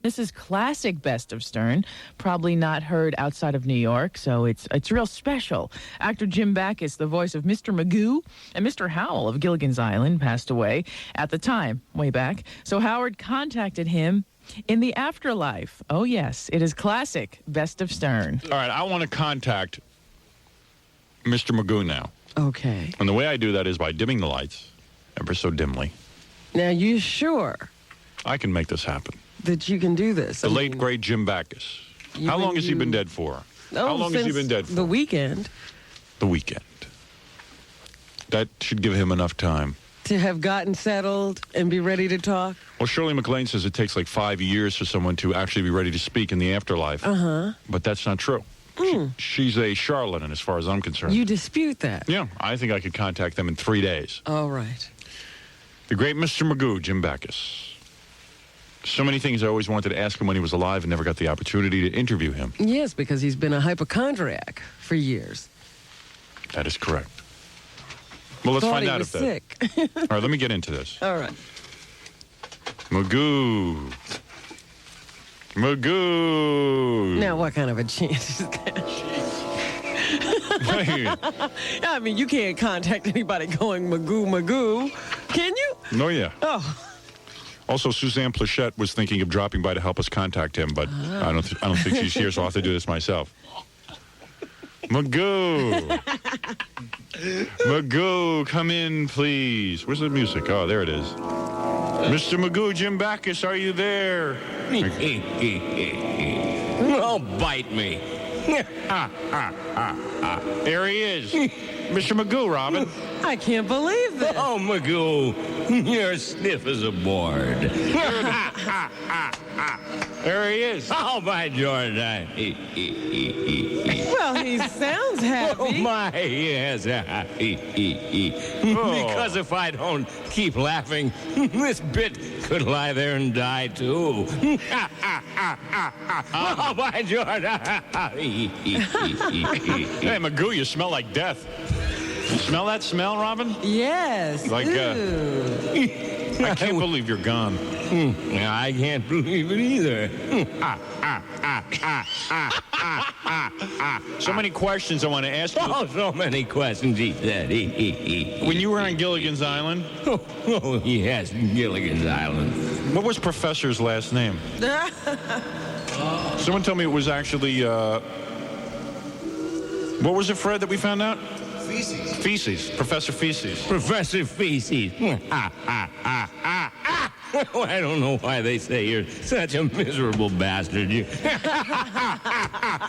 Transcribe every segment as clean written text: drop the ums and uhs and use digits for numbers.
This is classic Best of Stern, probably not heard outside of New York, so it's real special. Actor Jim Backus, the voice of Mr. Magoo and Mr. Howell of Gilligan's Island, passed away at the time, way back. So Howard contacted him in the afterlife. Oh, yes, it is classic Best of Stern. All right, I want to contact Mr. Magoo now. Okay. And the way I do that is by dimming the lights ever so dimly. Now, you sure I can make this happen. that you can do this? The late, great Jim Backus. How long has he been dead for? How long has he been dead for? The weekend. The weekend. That should give him enough time. To have gotten settled and be ready to talk? Well, Shirley MacLaine says it takes like 5 years for someone to actually be ready to speak in the afterlife. Uh-huh. But that's not true. She's a charlatan as far as I'm concerned. You dispute that? Yeah, I think I could contact them in 3 days. All right. The great Mr. Magoo, Jim Backus. So many things I always wanted to ask him when he was alive and never got the opportunity to interview him. Yes, because he's been a hypochondriac for years. That is correct. Well, let's find out if that... sick. All right, let me get into this. All right. Magoo. Magoo. Now, what kind of a chance is that? I mean, you can't contact anybody going Magoo, Magoo. Can you? No, yeah. Oh. Also, Suzanne Plachette was thinking of dropping by to help us contact him, but I don't think she's here, so I'll have to do this myself. Magoo. Magoo, come in, please. Where's the music? Oh, there it is. Mr. Magoo, Jim Backus, are you there? Oh, bite me. There he is. Mr. Magoo, Robin. I can't believe this. Oh, Magoo, you're stiff as a board. There he is. Oh, by George, Well, he sounds happy. Oh, my, yes. Because if I don't keep laughing, this bit could lie there and die, too. Oh, by George. Hey, Magoo, you smell like death. You smell that smell, Robin? Yes. Like, I can't believe you're gone. I can't believe it either. So many questions I want to ask you. Oh, so many questions, he said. When you were on Gilligan's Island? Oh, yes, Gilligan's Island. What was Professor's last name? Someone told me it was actually, what was it, Fred, that we found out? Feces. Feces. Professor Feces. Professor Feces. Oh, I don't know why they say you're such a miserable bastard. You.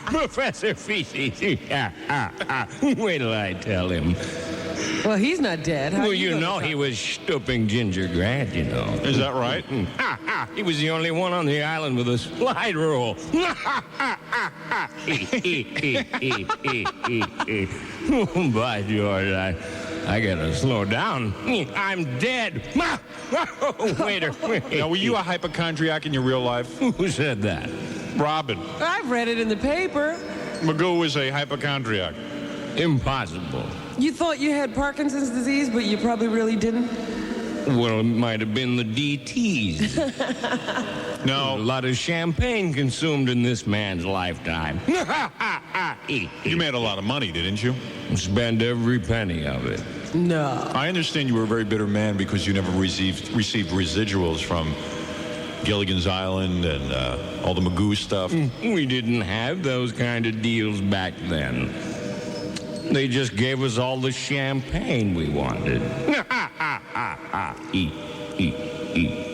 Professor Feces. Wait till I tell him. Well, he's not dead. How Well, you you know he was stooping Ginger Grant, you know. Is that right? He was the only one on the island with a slide rule. Oh, by George, I gotta slow down. I'm dead. Waiter. Now, were you a hypochondriac in your real life? Who said that? Robin. I've read it in the paper. Magoo was a hypochondriac. Impossible. You thought you had Parkinson's disease, but you probably really didn't? Well, it might have been the DTs. A No. lot of champagne consumed in this man's lifetime. You made a lot of money, didn't you? Spend every penny of it. No. I understand you were a very bitter man because you never received residuals from Gilligan's Island and all the Magoo stuff. We didn't have those kind of deals back then. They just gave us all the champagne we wanted.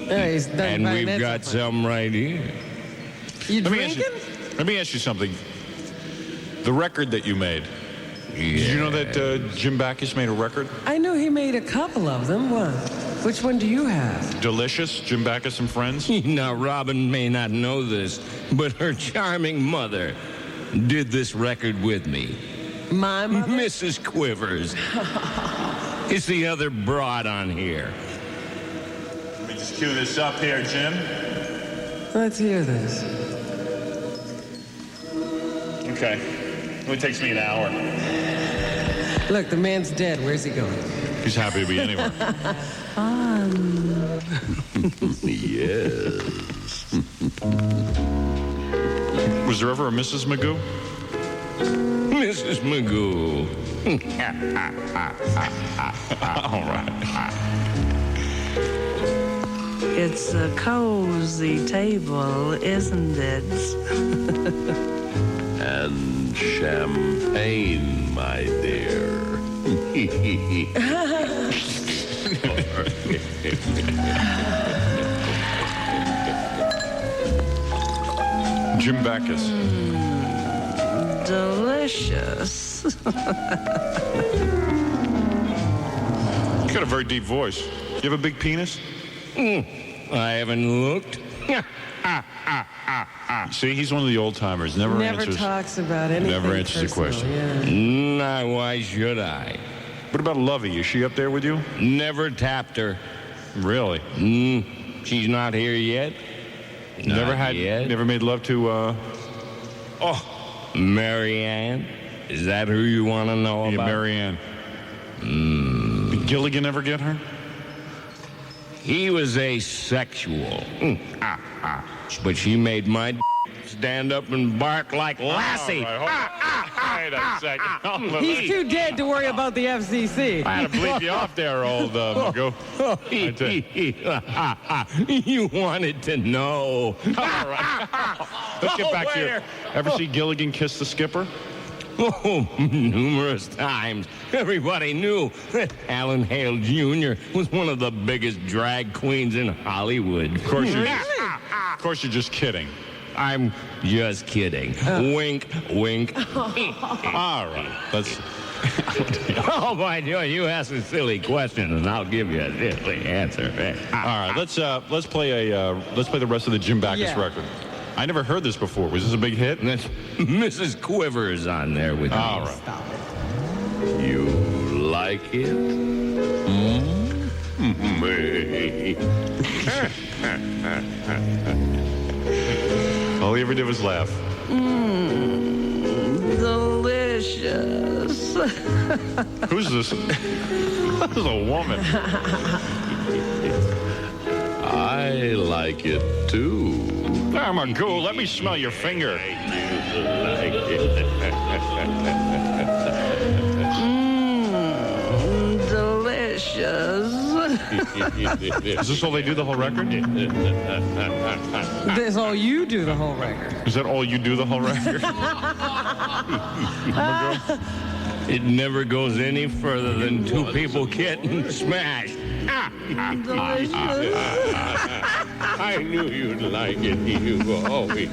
And we've got some right here. You Let drinking? me ask you something. The record that you made. Yeah. Did you know that Jim Backus made a record? I know he made a couple of them. What? Which one do you have? Delicious, Jim Backus and Friends? Now, Robin may not know this, but her charming mother did this record with me. My mother? Mrs. Quivers. It's the other broad on here. Let me just cue this up here, Jim. Let's hear this. Okay. It only takes me an hour. Look, the man's dead. Where's he going? He's happy to be anywhere. Yes. Was there ever a Mrs. Magoo? Mrs. Magoo. All right. It's a cozy table, isn't it? And champagne, my dear. Jim Backus. Delicious. You got a very deep voice. You have a big penis? I haven't looked. See, he's one of the old timers. Never answers. talks about anything. Never answers a personal, question. Yeah. Nah, why should I? What about Lovey? Is she up there with you? Never tapped her. Really? She's not here yet. Never Not yet. Never made love to. Marianne? Is that who you want to know Yeah, about? Marianne. Did Gilligan ever get her? He was asexual. But she made my stand up and bark like Lassie. Wait a second. He's too dead to worry about the FCC. I had to bleep you off there, old Magoo. You wanted to know. All right. Let's get back here. Ever see Gilligan kiss the skipper? Oh, numerous times. Everybody knew that Alan Hale Jr. was one of the biggest drag queens in Hollywood. Of course you're just kidding. I'm just kidding. Wink, wink. All right. Let's. Oh, my God, you ask a silly question, and I'll give you a silly answer. All right. Let's play the rest of the Jim Backus Yeah. record. I never heard this before. Was this a big hit? That's Mrs. Quivers on there with me. All right. You like it? All he ever did was laugh. Delicious. Who's this? This is a woman. I like it too. Ah, Magoo, let me smell your finger. Delicious. Is this all they do the whole record? That's all you do the whole record. Is that all you do the whole record? It never goes any further than two people getting smashed. Delicious. I knew you'd like it. You always.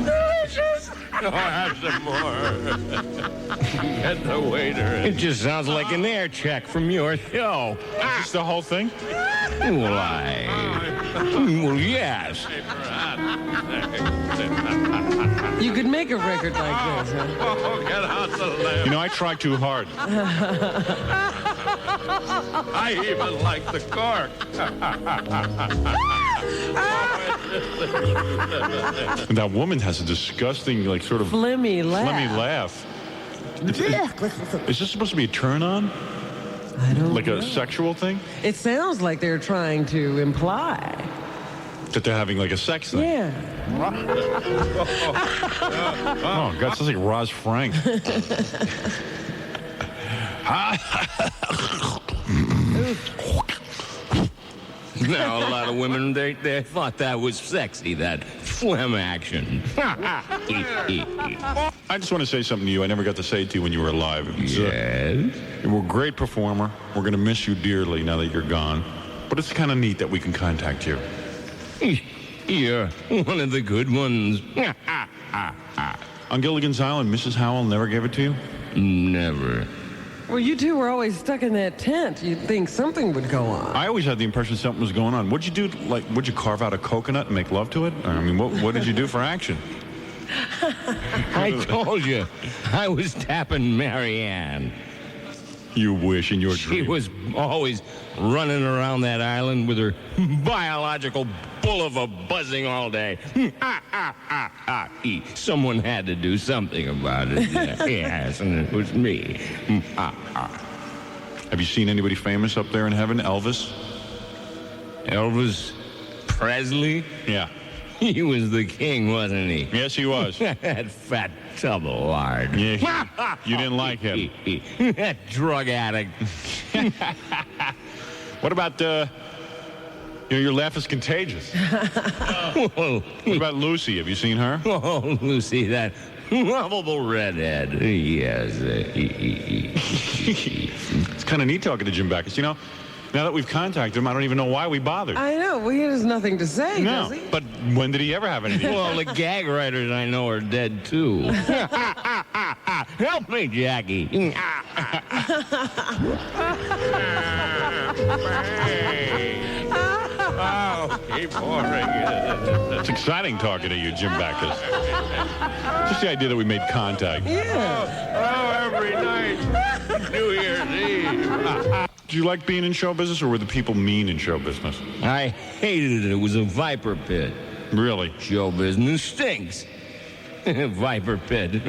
Delicious. Oh, have some more. Get the waiter. It just sounds like an air check from your show. Is this the whole thing? Why? Well, yes. You could make a record like this, huh? Oh, get out the lamp. You know, I try too hard. I even like the cork. And that woman has a disgusting, like, sort of Flimmy laugh. laugh. Is this supposed to be a turn on? I don't Like know. a sexual thing? It sounds like they're trying to imply. That they're having like a sex thing? Yeah. Oh, God, sounds like Roz Frank. Now, a lot of women, they thought that was sexy, that phlegm action. I just want to say something to you I never got to say to you when you were alive. Yes? You were a great performer. We're going to miss you dearly now that you're gone. But it's kind of neat that we can contact you. You're one of the good ones. On Gilligan's Island, Mrs. Howell never gave it to you? Never. Well, you two were always stuck in that tent. You'd think something would go on. I always had the impression something was going on. What'd you do? Like, would you carve out a coconut and make love to it? I mean, what did you do for action? I told you, I was tapping Marianne. You wish in your She dream. was always running around that island with her biological bull of a buzzing all day. Someone had to do something about it. Yes, and it was me. Have you seen anybody famous up there in heaven? Elvis? Elvis Presley? Yeah. He was the king, wasn't he? Yes, he was. That fat tub of lard. Yeah, you didn't like him. That drug addict. What about, your laugh is contagious. Whoa. What about Lucy? Have you seen her? Oh, Lucy, that lovable redhead. Yes. It's kind of neat talking to Jim Backus. You know, now that we've contacted him, I don't even know why we bothered. I know. Well, he has nothing to say, No, does he? but when did he ever have anything? Well, the gag writers I know are dead, too. Help me, Jackie. Oh, keep pouring it. It's exciting talking to you, Jim Backus. Just the idea that we made contact. Oh, every night. New Year's Eve. Did you like being in show business, or were the people mean in show business? I hated it. It was a viper pit. Really? Show business stinks. Viper pit.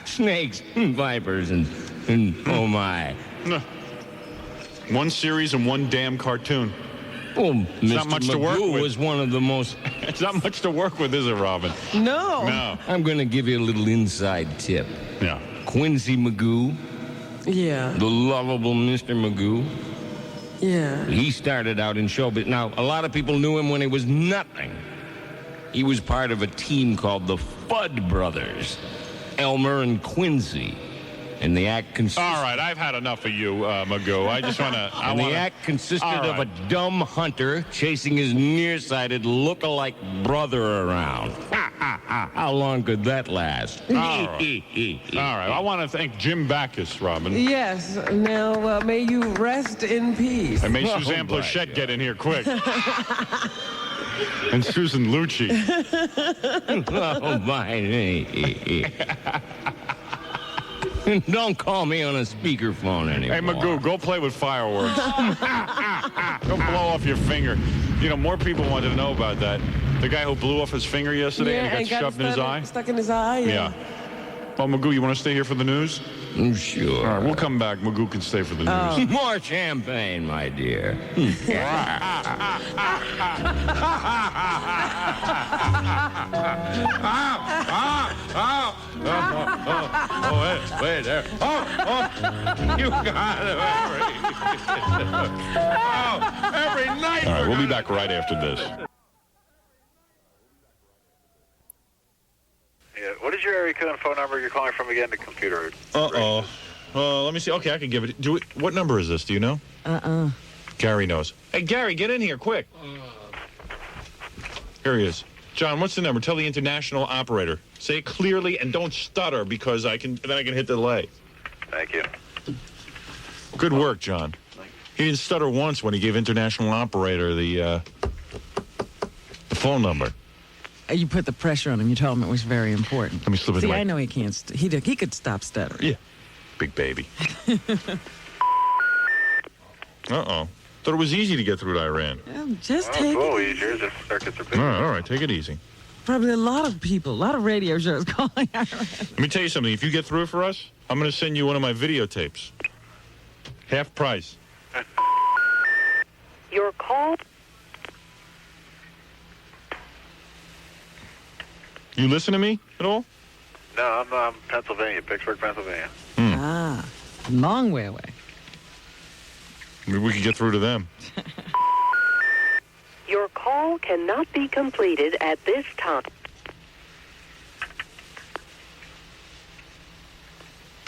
Snakes, vipers, and oh my. One series and one damn cartoon. Well, Mr. not much to work Magoo with. was one of the most... It's not much to work with, is it, Robin? No. No. I'm going to give you a little inside tip. Yeah. Quincy Magoo, Yeah. the lovable Mr. Magoo, Yeah. he started out in showbiz. Now, a lot of people knew him when he was nothing. He was part of a team called the Fudd Brothers, Elmer and Quincy. And the act consisted... All right, I've had enough of you, Magoo. I just want to... The act consisted All of right. a dumb hunter chasing his nearsighted look-alike brother around. How long could that last? All right. All right, I want to thank Jim Backus, Robin. Yes. Now, may you rest in peace. And may Oh, Suzanne my Plachette get in here quick. And Susan Lucci. Oh, my... Don't call me on a speakerphone anymore. Hey, Magoo, go play with fireworks. Go blow off your finger. You know, more people wanted to know about that. The guy who blew off his finger yesterday and he got shoved in his eye. Stuck in his eye. Yeah. Well, Magoo, you want to stay here for the news? Sure. All right, we'll come back. Magoo can stay for the news. More champagne, my dear. Oh, wait there. Oh, you got it. Every night. All right, we'll be back right after this. Yeah. What is your area code and phone number you're calling from again? The computer. Uh-oh. Let me see. Okay, I can give it. What number is this? Do you know? Gary knows. Hey, Gary, get in here, quick. Here he is. John, what's the number? Tell the international operator. Say it clearly and don't stutter because then I can hit the delay. Thank you. Good work, John. He didn't stutter once when he gave international operator the phone number. You put the pressure on him. You told him it was very important. Let me slip it See, in my... I know he can't. He could stop stuttering. Yeah. Big baby. Uh-oh. Thought it was easy to get through to Iran. Just Well, take it's a little it. easier. Just circuits are big. All right. Take it easy. Probably a lot of people, a lot of radio shows calling Iran. Let me tell you something. If you get through it for us, I'm going to send you one of my videotapes. Half price. Your call. You listen to me at all? No, I'm Pennsylvania, Pittsburgh, Pennsylvania. Long way away. Maybe we could get through to them. Your call cannot be completed at this time.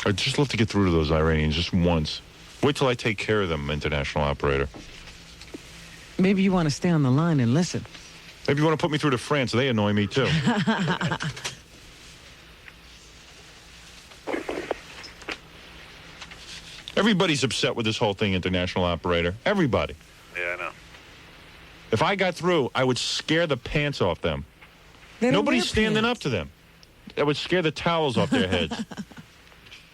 I'd just love to get through to those Iranians just once. Wait till I take care of them, international operator. Maybe you want to stay on the line and listen. Maybe you want to put me through to France. They annoy me, too. Everybody's upset with this whole thing, international operator. Everybody. Yeah, I know. If I got through, I would scare the pants off them. They don't Nobody's wear standing pants. up to them. I would scare the towels off their heads.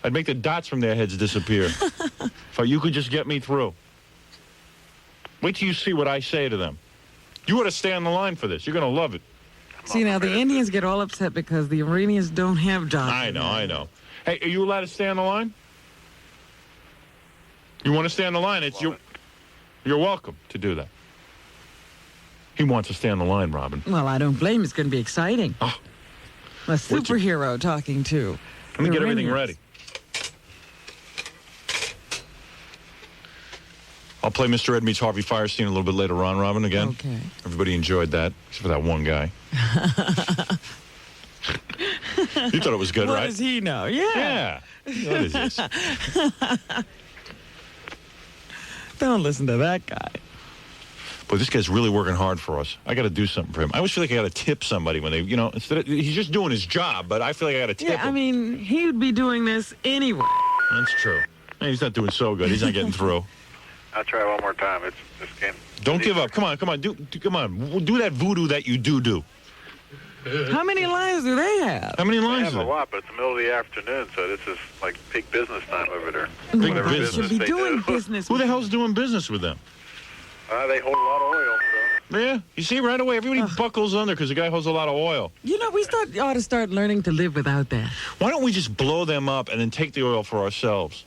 I'd make the dots from their heads disappear. If you could just get me through. Wait till you see what I say to them. You ought to stay on the line for this. You're going to love it. See, now the Indians get all upset because the Iranians don't have jobs. I know. Hey, are you allowed to stay on the line? You want to stay on the line? You're welcome to do that. He wants to stay on the line, Robin. Well, I don't blame him. It's going to be exciting. Oh. A superhero talking to. Let me get everything Iranians. ready. I'll play Mr. Ed Meets Harvey Firestein a little bit later on, Robin, again. Okay. Everybody enjoyed that, except for that one guy. You thought it was good, What right? does he know? Yeah. Yeah. What is this? Don't listen to that guy. Boy, this guy's really working hard for us. I got to do something for him. I always feel like I got to tip somebody when they, instead of, he's just doing his job, but I feel like I got to tip him. Yeah, I mean, he would be doing this anyway. That's true. Hey, he's not doing so good. He's not getting through. I'll try one more time. It's this game. Don't give up. Come on. Come on. Do that voodoo that you do. How many lines do they have? How many I lines have is a it? lot, but it's the middle of the afternoon, so this is like peak business time over there. Big Whatever business. Should be they doing do. business. Who the with- hell's doing business with them? They hold a lot of oil, so. Yeah. You see, right away, everybody buckles under because the guy holds a lot of oil. You know, we ought to start learning to live without that. Why don't we just blow them up and then take the oil for ourselves?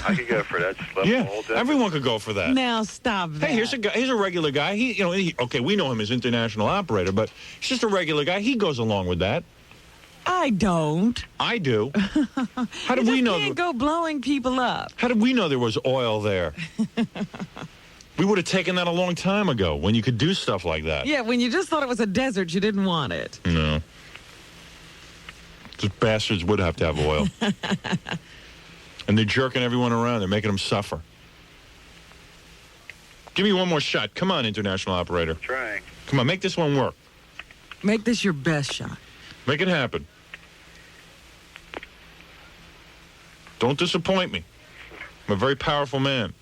I could go for that. Just let them Yeah. hold that. Everyone could go for that. Now stop that. Hey, here's a guy. He's a regular guy. Okay, we know him as international operator, but he's just a regular guy. He goes along with that. I don't. I do. How did we know? Can't go blowing people up. How did we know there was oil there? We would have taken that a long time ago when you could do stuff like that. Yeah, when you just thought it was a desert, you didn't want it. No. Those bastards would have to have oil. And they're jerking everyone around. They're making them suffer. Give me one more shot. Come on, international operator. Trying. Come on, make this one work. Make this your best shot. Make it happen. Don't disappoint me. I'm a very powerful man.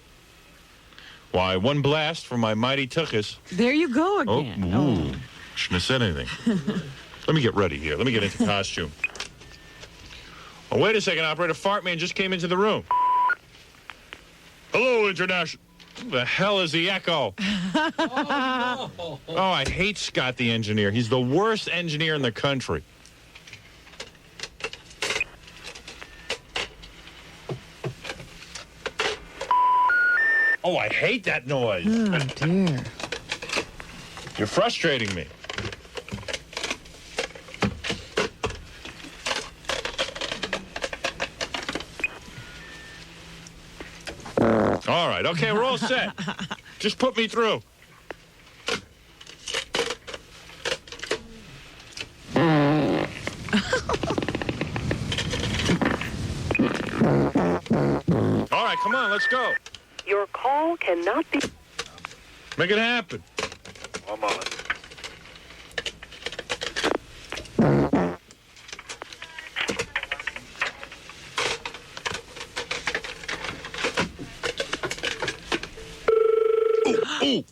Why, one blast from my mighty tuchus. There you go again. Ooh. Shouldn't have said anything. Let me get ready here. Let me get into costume. Oh, wait a second, operator. Fartman just came into the room. Hello, international. Who the hell is the echo? Oh, I hate Scott, the engineer. He's the worst engineer in the country. Oh, I hate that noise. Oh, dear. You're frustrating me. All right. Okay, we're all set. Just put me through. All right, come on, let's go. Your call cannot be... Make it happen. One moment. Ooh.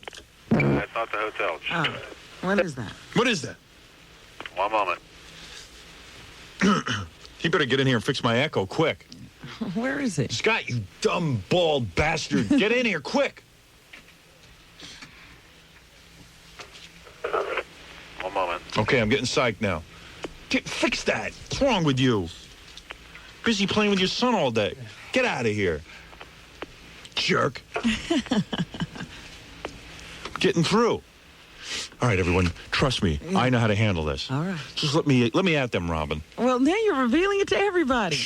That's not the hotel. Oh, what is that? What is that? One moment. He better get in here and fix my echo quick. Where is he? Scott, you dumb, bald bastard. Get in here quick. One moment. Okay, I'm getting psyched now. Fix that. What's wrong with you? Busy playing with your son all day. Get out of here. Jerk. Getting through. All right, everyone, trust me. I know how to handle this. All right. Just let me at them, Robin. Well, now you're revealing it to everybody.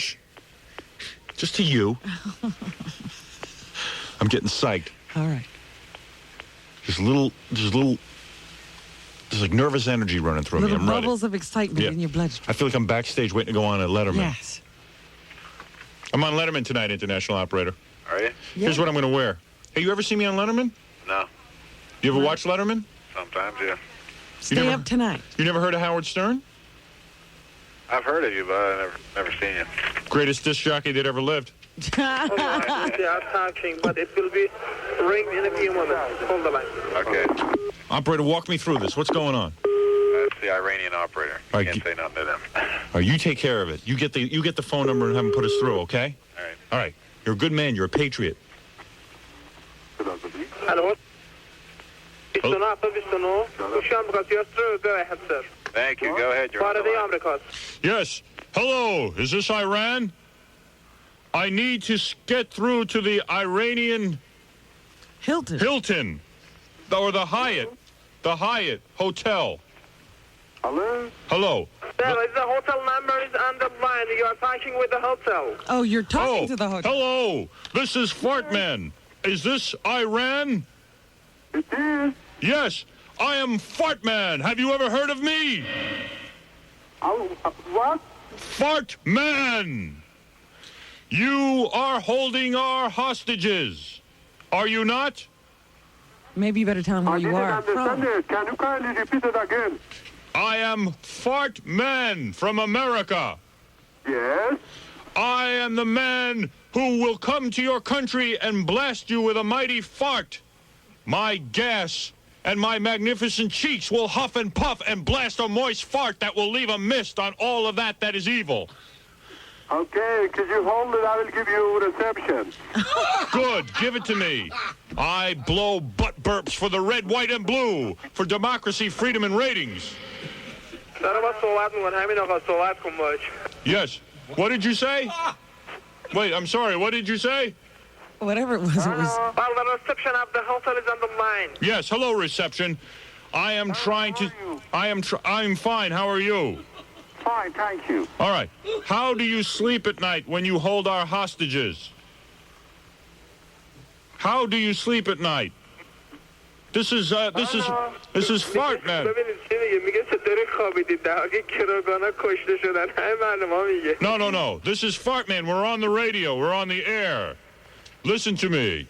Just to you. I'm getting psyched. All right. There's like nervous energy running through Little me. I'm ready. bubbles of excitement Yeah. in your bloodstream. I feel like I'm backstage waiting to go on at Letterman. Yes. I'm on Letterman tonight, international operator. Are you? Here's what I'm going to wear. Hey, you ever see me on Letterman? No. You ever watch Letterman? Sometimes, yeah. Stay never- up tonight. You never heard of Howard Stern? I've heard of you, but I've never seen you. Greatest disc jockey that ever lived. They are talking, but it will be ringed in a few moments. Hold the line. Okay. Operator, walk me through this. What's going on? That's the Iranian operator. All right, Can't say nothing to them. All right, you take care of it. You get the phone number and have them put us through, okay? All right. All right. You're a good man. You're a patriot. Hello? Go ahead, sir. Thank you. Go ahead. You're on the line. Yes. Hello. Is this Iran? I need to get through to the Iranian Hilton. Hilton or the Hyatt. the Hyatt Hotel. Hello? Hello. Sir, the hotel number is on the line. You are talking with the hotel. Oh, you're talking to the hotel. Hello. This is Fartman. Is this Iran? It is. Yes, I am Fartman. Have you ever heard of me? What? Fartman. You are holding our hostages. Are you not? Maybe you better tell him where you are from. it. Can you kindly repeat it again? I am Fartman from America. Yes. I am the man who will come to your country and blast you with a mighty fart. My gas and my magnificent cheeks will huff and puff and blast a moist fart that will leave a mist on all of that is evil. Okay, could you hold it? I will give you reception. Good, give it to me. I blow butt burps for the red, white, and blue, for democracy, freedom, and ratings. Yes. What did you say? Wait, I'm sorry. What did you say? Whatever it was, it was... Well, the reception of the hotel is on the line. Yes, hello, reception. I am trying to... I'm fine. How are you? Fine, thank you. All right. How do you sleep at night when you hold our hostages? How do you sleep at night? This is Fartman. No. This is Fartman. We're on the radio. We're on the air. Listen to me.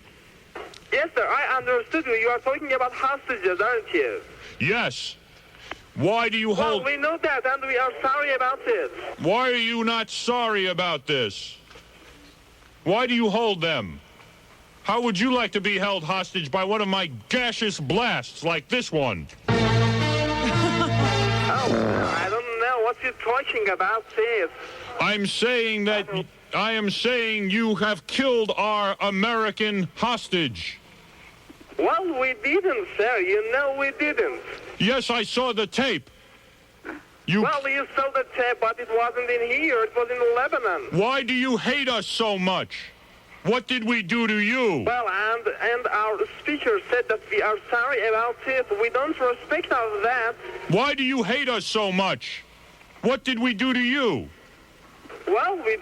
Yes, sir, I understood you. You are talking about hostages, aren't you? Yes. Why do you hold... Well, we know that, and we are sorry about it. Why are you not sorry about this? Why do you hold them? How would you like to be held hostage by one of my gaseous blasts like this one? Oh, I don't know what you're talking about, sis. I am saying you have killed our American hostage. Well, we didn't, sir. You know we didn't. Yes, I saw the tape. Well, you saw the tape, but it wasn't in here. It was in Lebanon. Why do you hate us so much? What did we do to you? Well, and our speaker said that we are sorry about it. We don't respect of that. Why do you hate us so much? What did we do to you? Well, we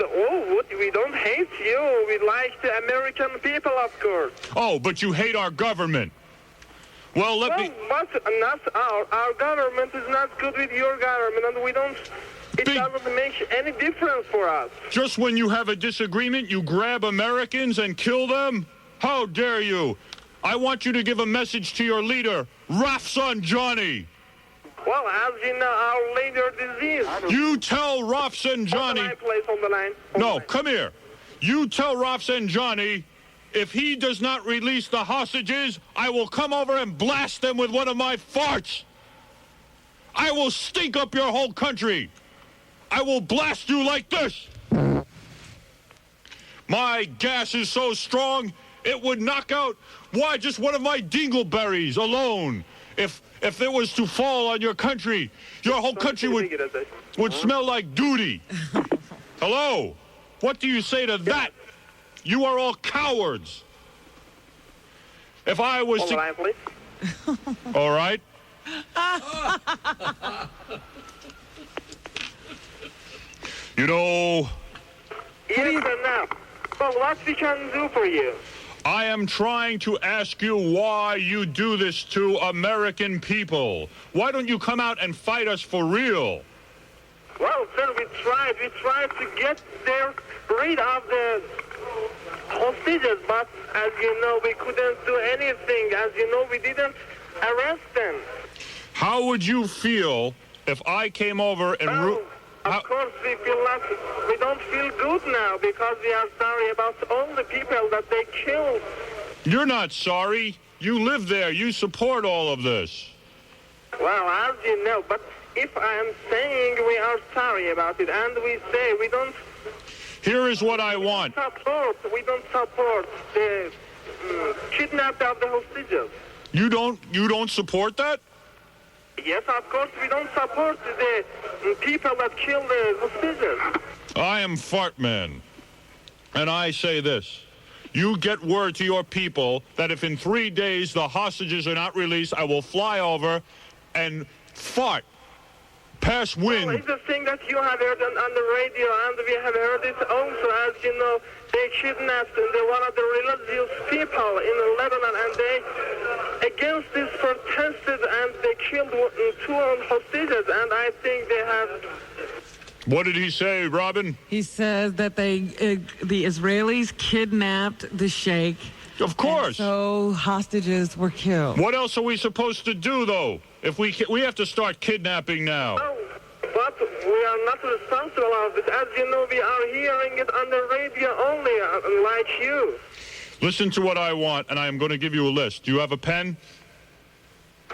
don't hate you. We like the American people, of course. Oh, but you hate our government. Well, but not our government is not good with your government, and we don't... It doesn't make any difference for us. Just when you have a disagreement, you grab Americans and kill them? How dare you? I want you to give a message to your leader, Rafsanjani. Well, as you know, our leader disease. You tell Rafsanjani... On the line. No, come here. You tell Rafsanjani, if he does not release the hostages, I will come over and blast them with one of my farts. I will stink up your whole country. I will blast you like this. My gas is so strong, it would knock out, just one of my dingleberries alone. If it was to fall on your country, your whole country would smell like duty. Hello? What do you say to that? You are all cowards. If I was to... Line, please. All right. You know... Yes, enough. Well, what we can do for you? I am trying to ask you why you do this to American people. Why don't you come out and fight us for real? Well, sir, we tried to get rid of the hostages, but as you know, we couldn't do anything. As you know, we didn't arrest them. How would you feel if I came over and... Of course, we don't feel good now because we are sorry about all the people that they killed. You're not sorry. You live there. You support all of this. Well, as you know, but if I am saying we are sorry about it and we say we don't... Here is what I want. We don't support the kidnapping of the hostages. You don't support that? Yes, of course, we don't support the people that kill the hostages. I am Fartman, and I say this. you get word to your people that if in 3 days the hostages are not released, I will fly over and fart. Pass wind. Well, it's the thing that you have heard on the radio, and we have heard it also. As you know, they kidnapped one of the religious people in Lebanon, and they, against this, protested, and they killed 2 hostages, and I think they have... What did he say, Robin? He says that the Israelis kidnapped the sheikh. Of course. So hostages were killed. What else are we supposed to do, though? If we have to start kidnapping now. Oh, but we are not responsible of it. As you know, we are hearing it on the radio only, like you. Listen to what I want, and I am going to give you a list. Do you have a pen?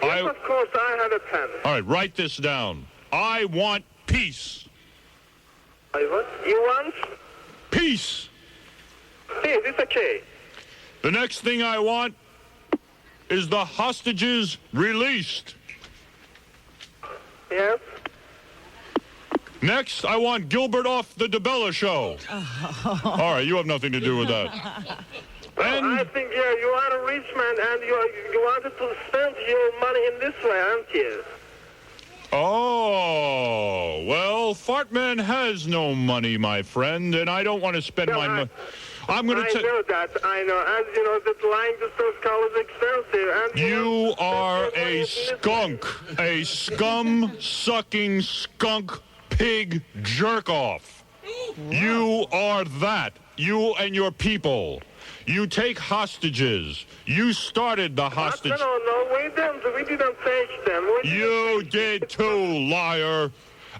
Yes, of course, I have a pen. All right, write this down. I want peace. What? You want? Peace. Peace, it's okay. The next thing I want is the hostages released. Yes. Next, I want Gilbert off the DeBella show. All right, you have nothing to do with that. Well, I think you are a rich man, and you wanted to spend your money in this way, aren't you? Oh, well, Fartman has no money, my friend, and I don't want to spend my money. I'm going to I know that. I know. As you know, that lying to South Carolina is expensive. And you are a skunk, a scum-sucking skunk pig jerk-off. You are that. You and your people. You take hostages. You started the hostage. No, we didn't take them. You did too, liar.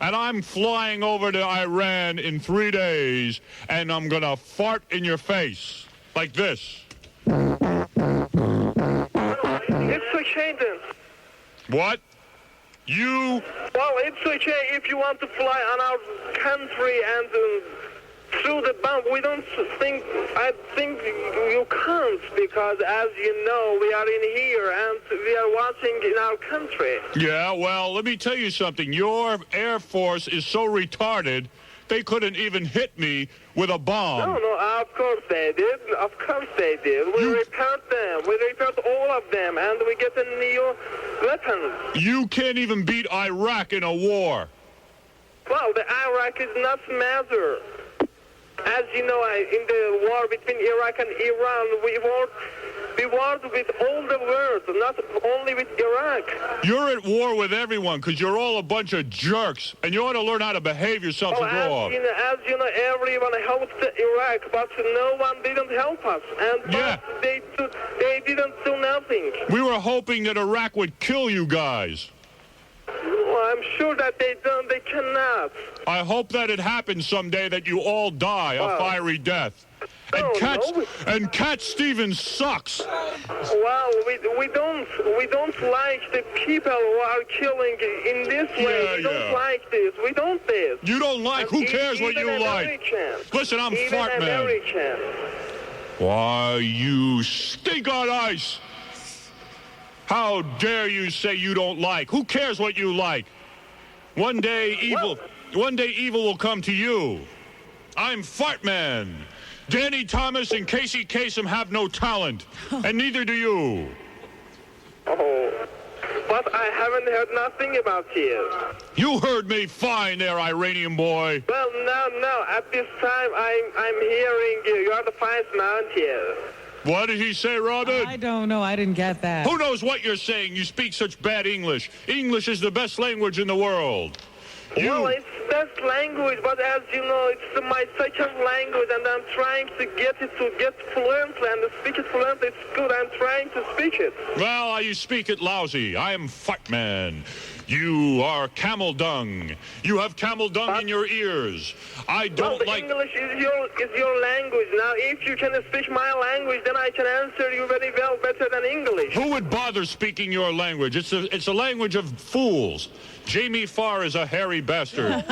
And I'm flying over to Iran in 3 days, and I'm going to fart in your face. Like this. It's okay then. What? You... Well, it's okay if you want to fly on our country and through the bomb. I think you can't, because as you know, we are in here and we are watching in our country. Yeah, well, let me tell you something. Your Air Force is so retarded, they couldn't even hit me with a bomb. No, of course they did. Of course they did. We repaired them. We repaired all of them, and we get a new weapons. You can't even beat Iraq in a war. Well, the Iraq is not matter. As you know, in the war between Iraq and Iran, we warred with all the world, not only with Iraq. You're at war with everyone because you're all a bunch of jerks, and you ought to learn how to behave yourself and grow up. As you know, everyone helped Iraq, but no one didn't help us. And they didn't do nothing. We were hoping that Iraq would kill you guys. Well, I'm sure that they cannot. I hope that it happens someday that you all die a fiery death. And Cat Stevens sucks. Well, we don't like the people who are killing in this way. We don't like this. We don't this. You don't like? Who cares what you like? Listen, I'm Fartman. Why, you stink on ice. How dare you say you don't like? Who cares what you like? One day evil will come to you. I'm Fartman. Danny Thomas and Casey Kasem have no talent, and neither do you. Oh, but I haven't heard nothing about you. You heard me fine there, Iranian boy. Well, no. At this time, I'm hearing you. You are the finest man here. What did he say, Robin? I don't know. I didn't get that. Who knows what you're saying? You speak such bad English. English is the best language in the world. Well, it's best language, but as you know, it's my second language, and I'm trying to get fluently and speak it fluently. It's good. I'm trying to speak it. Well, you speak it lousy. I am Fartman. You are camel dung. You have camel dung in your ears. I don't like... English is your language. Now, if you can speak my language, then I can answer you very well, better than English. Who would bother speaking your language? It's a language of fools. Jamie Farr is a hairy bastard.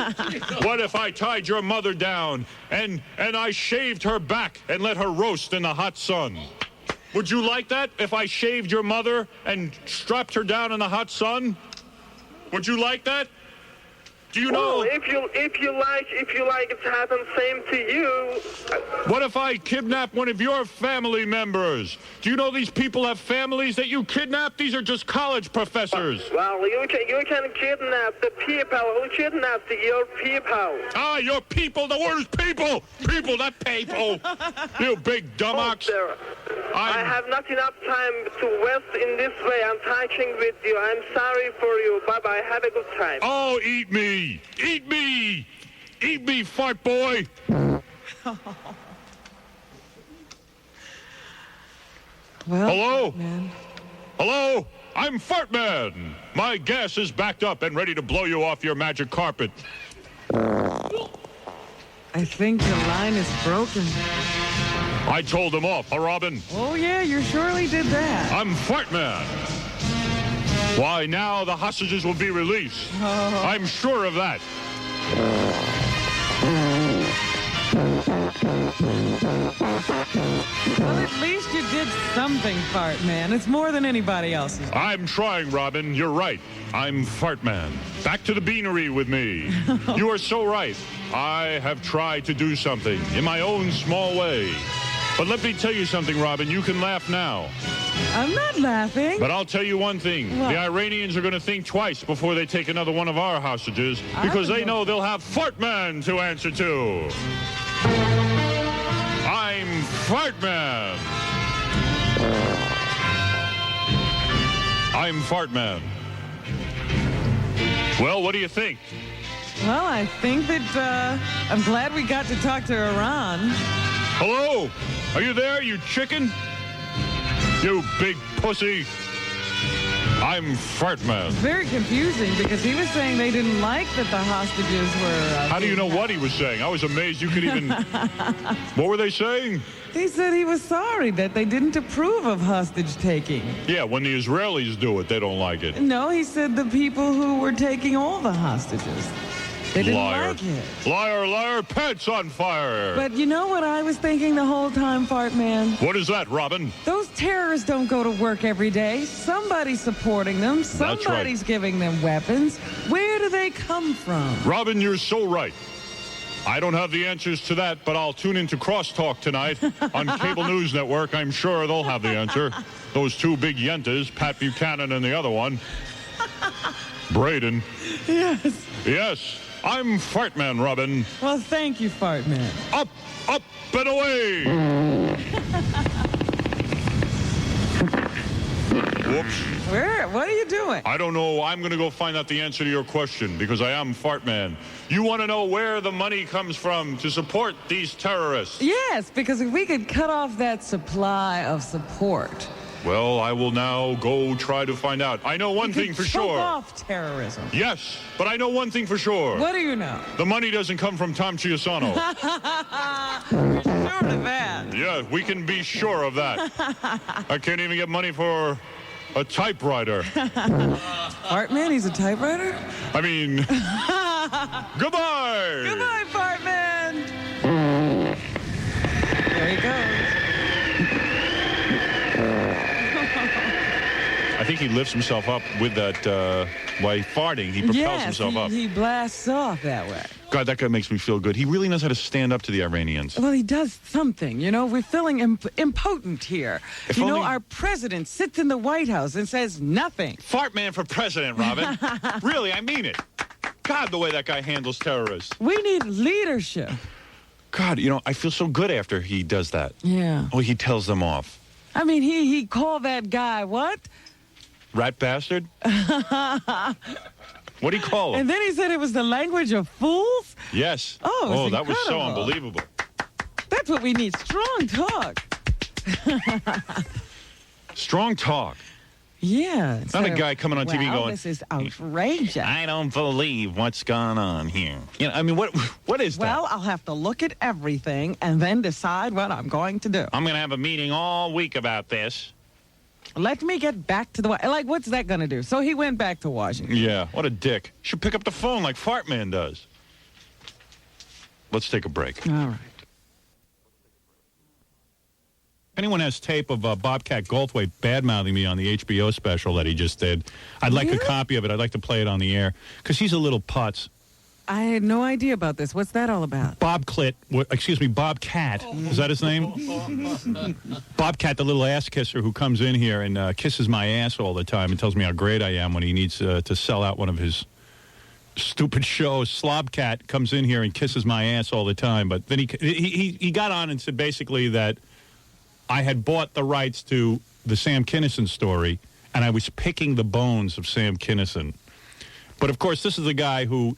What if I tied your mother down and I shaved her back and let her roast in the hot sun? Would you like that if I shaved your mother and strapped her down in the hot sun? Would you like that? Do you know? Well, if you like it happens same to you. What if I kidnap one of your family members? Do you know these people have families that you kidnap? These are just college professors. Well, you can kidnap the people who kidnapped your people. Ah, your people, the worst people. People, not people. You big dumbox. I have not enough time to waste in this way. I'm talking with you. I'm sorry for you. Bye-bye. Have a good time. Oh, eat me. Eat me. Eat me, fart boy. Well, Hello? man. Hello? I'm Fartman. My gas is backed up and ready to blow you off your magic carpet. I think your line is broken. I told them off, huh, Robin? Oh, yeah, you surely did that. I'm Fartman. Why, now the hostages will be released. I'm sure of that. Well, at least you did something, Fartman. It's more than anybody else's. I'm trying, Robin. You're right. I'm Fartman. Back to the beanery with me. You are so right. I have tried to do something in my own small way. But let me tell you something, Robin. You can laugh now. I'm not laughing. But I'll tell you one thing. What? The Iranians are going to think twice before they take another one of our hostages because they know they'll have Fartman to answer to. I'm Fartman. I'm Fartman. Well, what do you think? Well, I think that I'm glad we got to talk to Iran. Hello? Are you there, you chicken? You big pussy. I'm Fartman. Very confusing because he was saying they didn't like that the hostages were... How do you know what he was saying? I was amazed you could even... What were they saying? He said he was sorry that they didn't approve of hostage taking. Yeah, when the Israelis do it, they don't like it. No, he said the people who were taking all the hostages. They didn't Liar. like it. Liar, liar, pants on fire. But you know what I was thinking the whole time, Fartman? What is that, Robin? Those terrorists don't go to work every day. Somebody's supporting them. Somebody's giving them weapons. Where do they come from? Robin, you're so right. I don't have the answers to that, but I'll tune into Crosstalk tonight on Cable News Network. I'm sure they'll have the answer. Those two big yentas, Pat Buchanan and the other one. Braden. Yes. Yes. I'm Fartman, Robin. Well, thank you, Fartman. Up, up, and away! Whoops. What are you doing? I don't know. I'm going to go find out the answer to your question because I am Fartman. You want to know where the money comes from to support these terrorists? Yes, because if we could cut off that supply of support... Well, I will now go try to find out. I know one thing for sure. Choke off terrorism. Yes, but I know one thing for sure. What do you know? The money doesn't come from Tom Chiusano. You're sure of that? Yeah, we can be sure of that. I can't even get money for a typewriter. Fartman, he's a typewriter? I mean, goodbye. Goodbye, Fartman. There he goes. I think he lifts himself up with that, by farting, he propels himself up. He blasts off that way. God, that guy makes me feel good. He really knows how to stand up to the Iranians. Well, he does something. You know, we're feeling impotent here. If you know, only- our president sits in the White House and says nothing. Fartman for president, Robin. Really, I mean it. God, the way that guy handles terrorists. We need leadership. God, you know, I feel so good after he does that. Yeah. Oh, he tells them off. I mean, he called that guy what? Rat bastard? What do you call him? And then he said it was the language of fools? Yes. Oh, it's that was so incredible. unbelievable. That's what we need, strong talk. Strong talk. Yeah. Not a guy coming on TV going, this is outrageous. I don't believe what's gone on here. You know, I mean, what is that? Well, I'll have to look at everything and then decide what I'm going to do. I'm going to have a meeting all week about this. Let me get back to the... Like, what's that going to do? So he went back to Washington. Yeah, what a dick. Should pick up the phone like Fartman does. Let's take a break. All right. If anyone has tape of Bobcat Goldthwait bad-mouthing me on the HBO special that he just did, I'd like a copy of it. I'd like to play it on the air because he's a little putz. I had no idea about this. What's that all about? Bobcat. Is that his name? Bobcat, the little ass kisser who comes in here and kisses my ass all the time and tells me how great I am when he needs to sell out one of his stupid shows. Slobcat comes in here and kisses my ass all the time. But then he got on and said basically that I had bought the rights to the Sam Kinison story, and I was picking the bones of Sam Kinison. But, of course, this is a guy who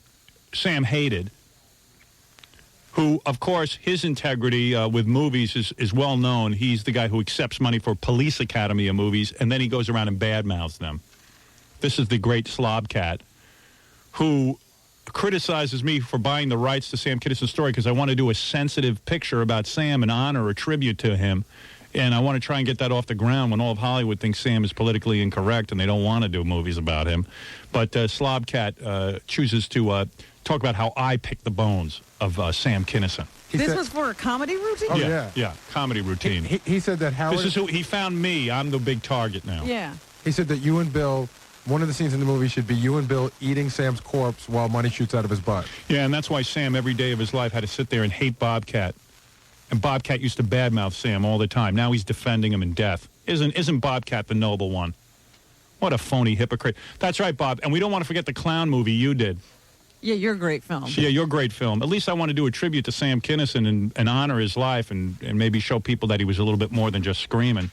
Sam hated, who, of course, his integrity with movies is well known. He's the guy who accepts money for Police Academy of movies, and then he goes around and badmouths them. This is the great Slobcat, who criticizes me for buying the rights to Sam Kinison's story because I want to do a sensitive picture about Sam and honor a tribute to him. And I want to try and get that off the ground when all of Hollywood thinks Sam is politically incorrect and they don't want to do movies about him. But Slobcat chooses to talk about how I picked the bones of Sam Kinison. This was for a comedy routine? Oh, yeah, comedy routine. He said that Howard... This is who he found me. I'm the big target now. Yeah. He said that you and Bill... One of the scenes in the movie should be you and Bill eating Sam's corpse while money shoots out of his butt. Yeah, and that's why Sam, every day of his life, had to sit there and hate Bobcat. And Bobcat used to badmouth Sam all the time. Now he's defending him in death. Isn't Bobcat the noble one? What a phony hypocrite. That's right, Bob. And we don't want to forget the clown movie you did. Yeah, you're a great film. Yeah, you're a great film. At least I want to do a tribute to Sam Kinison and honor his life and maybe show people that he was a little bit more than just screaming.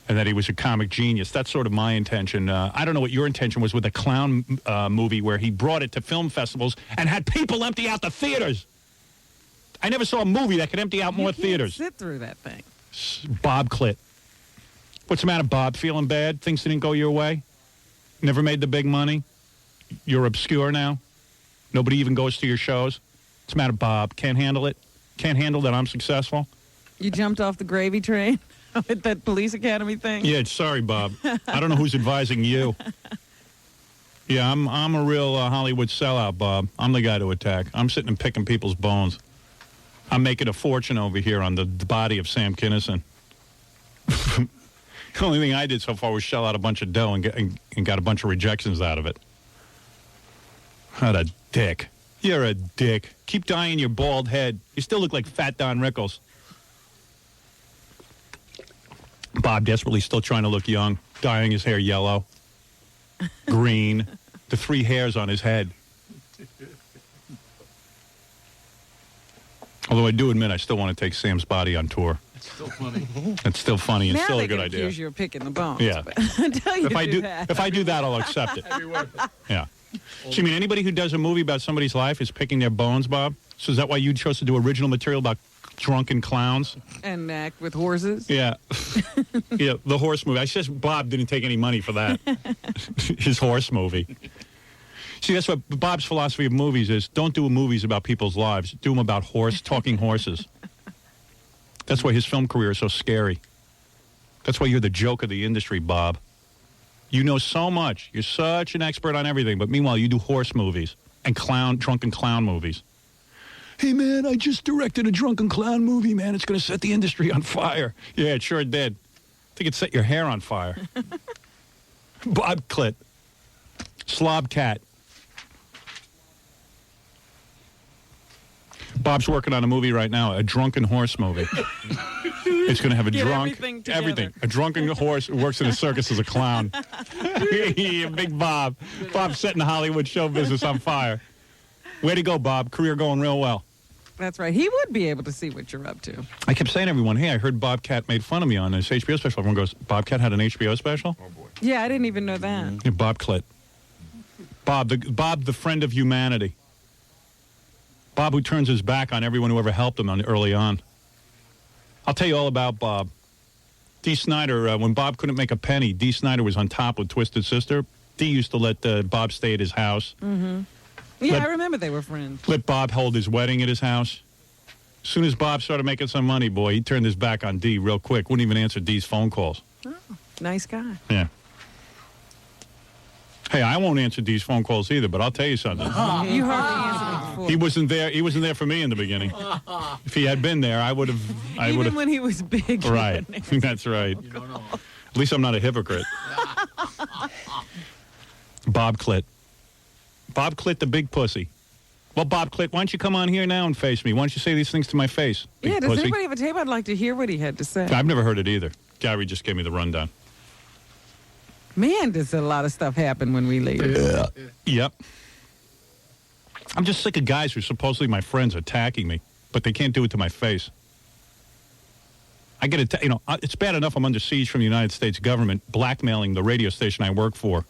And that he was a comic genius. That's sort of my intention. I don't know what your intention was with the clown movie where he brought it to film festivals and had people empty out the theaters. I never saw a movie that could empty out more theaters. Sit through that thing. Bob Clit. What's the matter, Bob? Feeling bad? Things didn't go your way? Never made the big money? You're obscure now? Nobody even goes to your shows? What's the matter, Bob? Can't handle it? Can't handle that I'm successful? You jumped off the gravy train? With that Police Academy thing? Yeah, sorry, Bob. I don't know who's advising you. Yeah, I'm a real Hollywood sellout, Bob. I'm the guy to attack. I'm sitting and picking people's bones. I'm making a fortune over here on the body of Sam Kinison. The only thing I did so far was shell out a bunch of dough and got a bunch of rejections out of it. What a dick. You're a dick. Keep dyeing your bald head. You still look like Fat Don Rickles. Bob desperately still trying to look young, dyeing his hair yellow, green, the 3 hairs on his head. Although I do admit I still want to take Sam's body on tour. It's still funny. It's still funny and now still a good idea. Now they can accuse you of picking the bones. Yeah. Until you If I do that, I'll accept it. Yeah. So you mean anybody who does a movie about somebody's life is picking their bones, Bob? So is that why you chose to do original material about drunken clowns? And act with horses? Yeah. Yeah, the horse movie. I guess Bob didn't take any money for that. His horse movie. See, that's what Bob's philosophy of movies is. Don't do movies about people's lives. Do them about talking horses. That's why his film career is so scary. That's why you're the joke of the industry, Bob. You know so much. You're such an expert on everything. But meanwhile, you do horse movies and drunken clown movies. Hey, man, I just directed a drunken clown movie, man. It's going to set the industry on fire. Yeah, it sure did. I think it set your hair on fire. Bob Clit. Slobcat. Bob's working on a movie right now, a drunken horse movie. It's going to have a everything. A drunken horse who works in a circus as a clown. Yeah, big Bob. Bob's setting the Hollywood show business on fire. Way to go, Bob. Career going real well. That's right. He would be able to see what you're up to. I kept saying to everyone, hey, I heard Bobcat made fun of me on his HBO special. Everyone goes, Bobcat had an HBO special? Oh, boy. Yeah, I didn't even know that. Yeah, Bob Clit. Bob, the friend of humanity. Bob who turns his back on everyone who ever helped him early on. I'll tell you all about Bob. Dee Snider, when Bob couldn't make a penny, Dee Snider was on top with Twisted Sister. Dee used to let Bob stay at his house. Mm-hmm. Yeah, I remember they were friends. Let Bob hold his wedding at his house. As soon as Bob started making some money, boy, he turned his back on Dee real quick. Wouldn't even answer Dee's phone calls. Oh, nice guy. Yeah. Hey, I won't answer Dee's phone calls either, but I'll tell you something. You hardly answered them before. He wasn't there for me in the beginning. If he had been there, I would have. Even when he was big. Right. That's right. At least I'm not a hypocrite. Bob Clit. Bob Clit, the big pussy. Well, Bob Click, why don't you come on here now and face me? Why don't you say these things to my face? Yeah, big does pussy? anybody have a tape? I'd like to hear what he had to say. I've never heard it either. Gary just gave me the rundown. Man, does a lot of stuff happen when we leave. Yep. I'm just sick of guys who supposedly my friends attacking me, but they can't do it to my face. I get it. It's bad enough I'm under siege from the United States government, blackmailing the radio station I work for.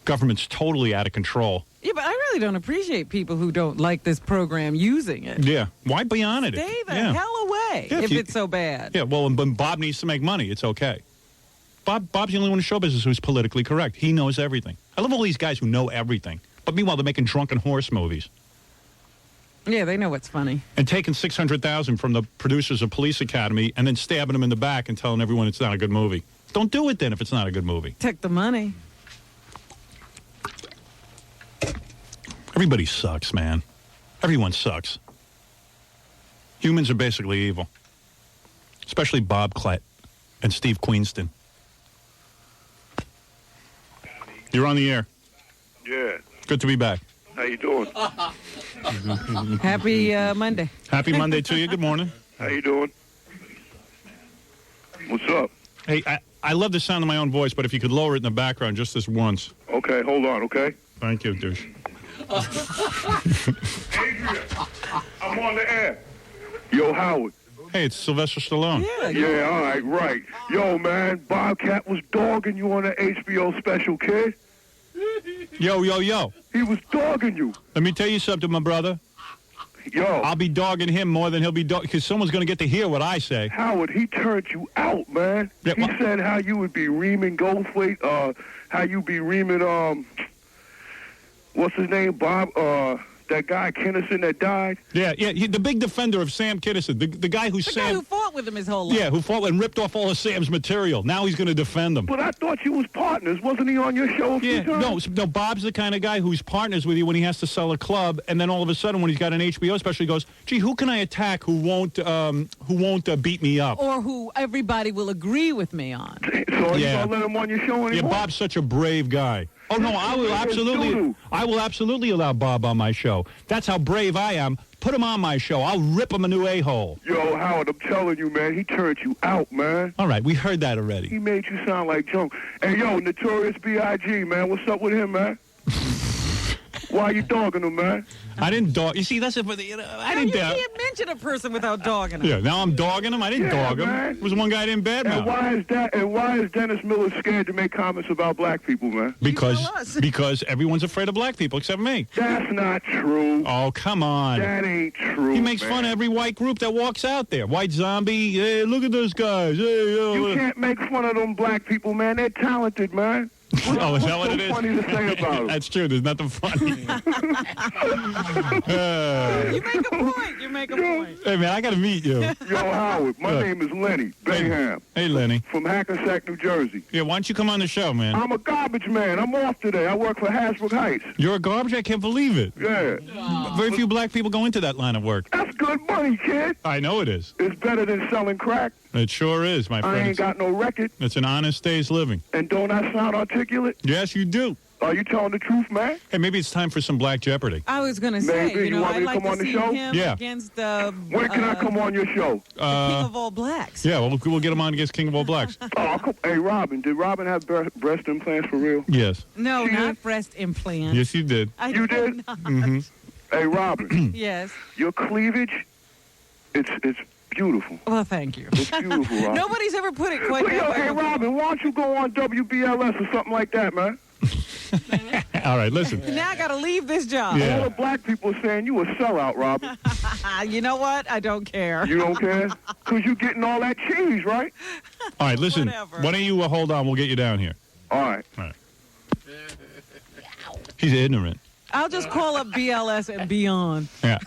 Government's totally out of control. Yeah, but I really don't appreciate people who don't like this program using it. Yeah. Why be on it? Stay the hell away if it's so bad. Yeah, well, when Bob needs to make money, it's okay. Bob's the only one in show business who's politically correct. He knows everything. I love all these guys who know everything. But meanwhile, they're making drunken horse movies. Yeah, they know what's funny. And taking $600,000 from the producers of Police Academy and then stabbing them in the back and telling everyone it's not a good movie. Don't do it then if it's not a good movie. Take the money. Everybody sucks, man. Everyone sucks. Humans are basically evil. Especially Bob Klett and Steve Queenston. You're on the air. Yeah. Good to be back. How you doing? Happy Monday. Happy Monday to you. Good morning. How you doing? What's up? Hey, I love the sound of my own voice, but if you could lower it in the background just this once. Okay, hold on, okay? Thank you, douche. Adrian, I'm on the air. Yo, Howard. Hey, it's Sylvester Stallone. Yeah, all right, right. Yo, man, Bobcat was dogging you on the HBO special, kid. Yo. He was dogging you. Let me tell you something, my brother. Yo. I'll be dogging him more than he'll be dogging, because someone's going to get to hear what I say. Howard, he turned you out, man. Yeah, he said how you would be reaming Goldthwait, how you be reaming, what's his name, Bob, that guy Kinison that died. Yeah, the big defender of Sam Kinison, the guy who guy who fought with him his whole life. Yeah, who fought and ripped off all of Sam's material. Now he's going to defend them. But I thought you was partners. Wasn't he on your show a few times? No, Bob's the kind of guy who's partners with you when he has to sell a club, and then all of a sudden when he's got an HBO special, he goes, gee, who can I attack who won't beat me up? Or who everybody will agree with me on. So you gonna let him on your show anymore? Yeah, Bob's such a brave guy. Oh, no, I will absolutely allow Bob on my show. That's how brave I am. Put him on my show. I'll rip him a new a-hole. Yo, Howard, I'm telling you, man, he turned you out, man. All right, we heard that already. He made you sound like junk. Hey, yo, Notorious B.I.G., man, what's up with him, man? Why you dogging him, man? I didn't dog. You see, that's it. You can't mention a person without dogging him. Yeah, now I'm dogging him. I didn't dog him. Man. It was one guy I didn't badmouth. And why is Dennis Miller scared to make comments about black people, man? Because everyone's afraid of black people except me. That's not true. Oh, come on. That ain't true. He makes fun of every white group that walks out there. White zombie. Hey, look at those guys. Hey, you can't make fun of them black people, man. They're talented, man. Oh, is that what it is? What's so funny to say about them? That's true. There's nothing funny. You make a point. Hey, man, I got to meet you. Yo, Howard, my name is Lenny Bayham. Hey, Lenny. From Hackensack, New Jersey. Yeah, why don't you come on the show, man? I'm a garbage man. I'm off today. I work for Hasbrook Heights. You're a garbage? I can't believe it. Yeah. Very few black people go into that line of work. That's good money, kid. I know it is. It's better than selling crack. It sure is, my friend. I ain't got no record. It's an honest day's living. And don't I sound articulate? Yes, you do. Are you telling the truth, man? Hey, maybe it's time for some Black Jeopardy. I was going to say, maybe. You want I'd me to like come on to the see show? him against when can I come on your show? the King of All Blacks. Yeah, we'll get him on against King of All Blacks. Hey, Robin, did Robin have breast implants for real? Yes. No, not breast implants. Yes, you did. You did? Mm-hmm. Hey, Robin. Yes. Your cleavage, it's beautiful. Well, thank you. It's beautiful, Robin. Nobody's ever put it quite that way. Hey, Robin, why don't you go on WBLS or something like that, man? All right, listen. Now I got to leave this job. Yeah. All the black people are saying you a sellout, Robin. You know what? I don't care. You don't care? Because you're getting all that cheese, right? All right, listen. Whatever. Why don't you hold on? We'll get you down here. All right. He's ignorant. I'll just call up BLS and beyond. Yeah.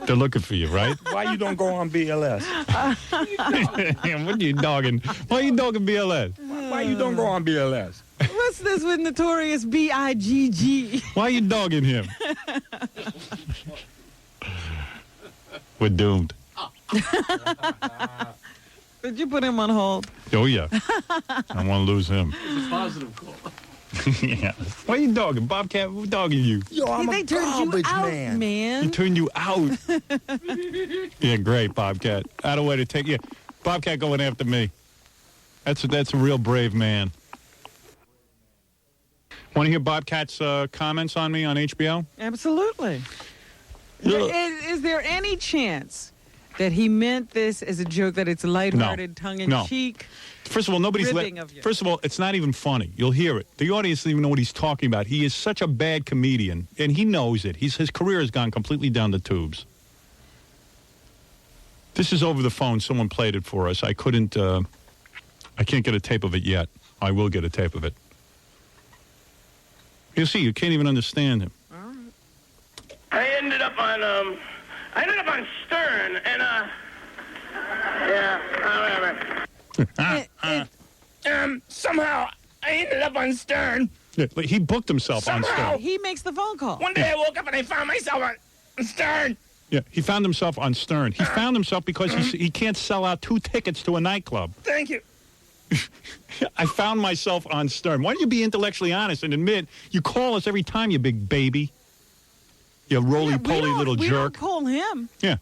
They're looking for you, right? Why you don't go on BLS? What are you dogging? Why are you dogging BLS? Why you don't go on BLS? What's this with Notorious B.I.G.G.? Why are you dogging him? We're doomed. Did you put him on hold? Oh, yeah. I want to lose him. It's a positive call. Yeah. Why are you dogging? Bobcat, who's dogging you? Yo, I'm They a turned you garbage out, He man. turned you out. Yeah, great, Bobcat. Out of way to take you. Bobcat going after me. That's a real brave man. Want to hear Bobcat's comments on me on HBO? Absolutely. Is there any chance that he meant this as a joke, that it's lighthearted, tongue-in-cheek? First of all, nobody's ribbing of you? First of all, it's not even funny. You'll hear it. The audience doesn't even know what he's talking about. He is such a bad comedian, and he knows it. His career has gone completely down the tubes. This is over the phone. Someone played it for us. I can't get a tape of it yet. I will get a tape of it. You'll see. You can't even understand him. I ended up on Stern, and whatever. Somehow I ended up on Stern. Yeah, but he booked himself on Stern. He makes the phone call. One day I woke up and I found myself on Stern. Yeah, he found himself on Stern. He found himself because he can't sell out 2 tickets to a nightclub. Thank you. I found myself on Stern. Why don't you be intellectually honest and admit you call us every time, you big baby? You roly-poly little We jerk. don't call him. Yeah.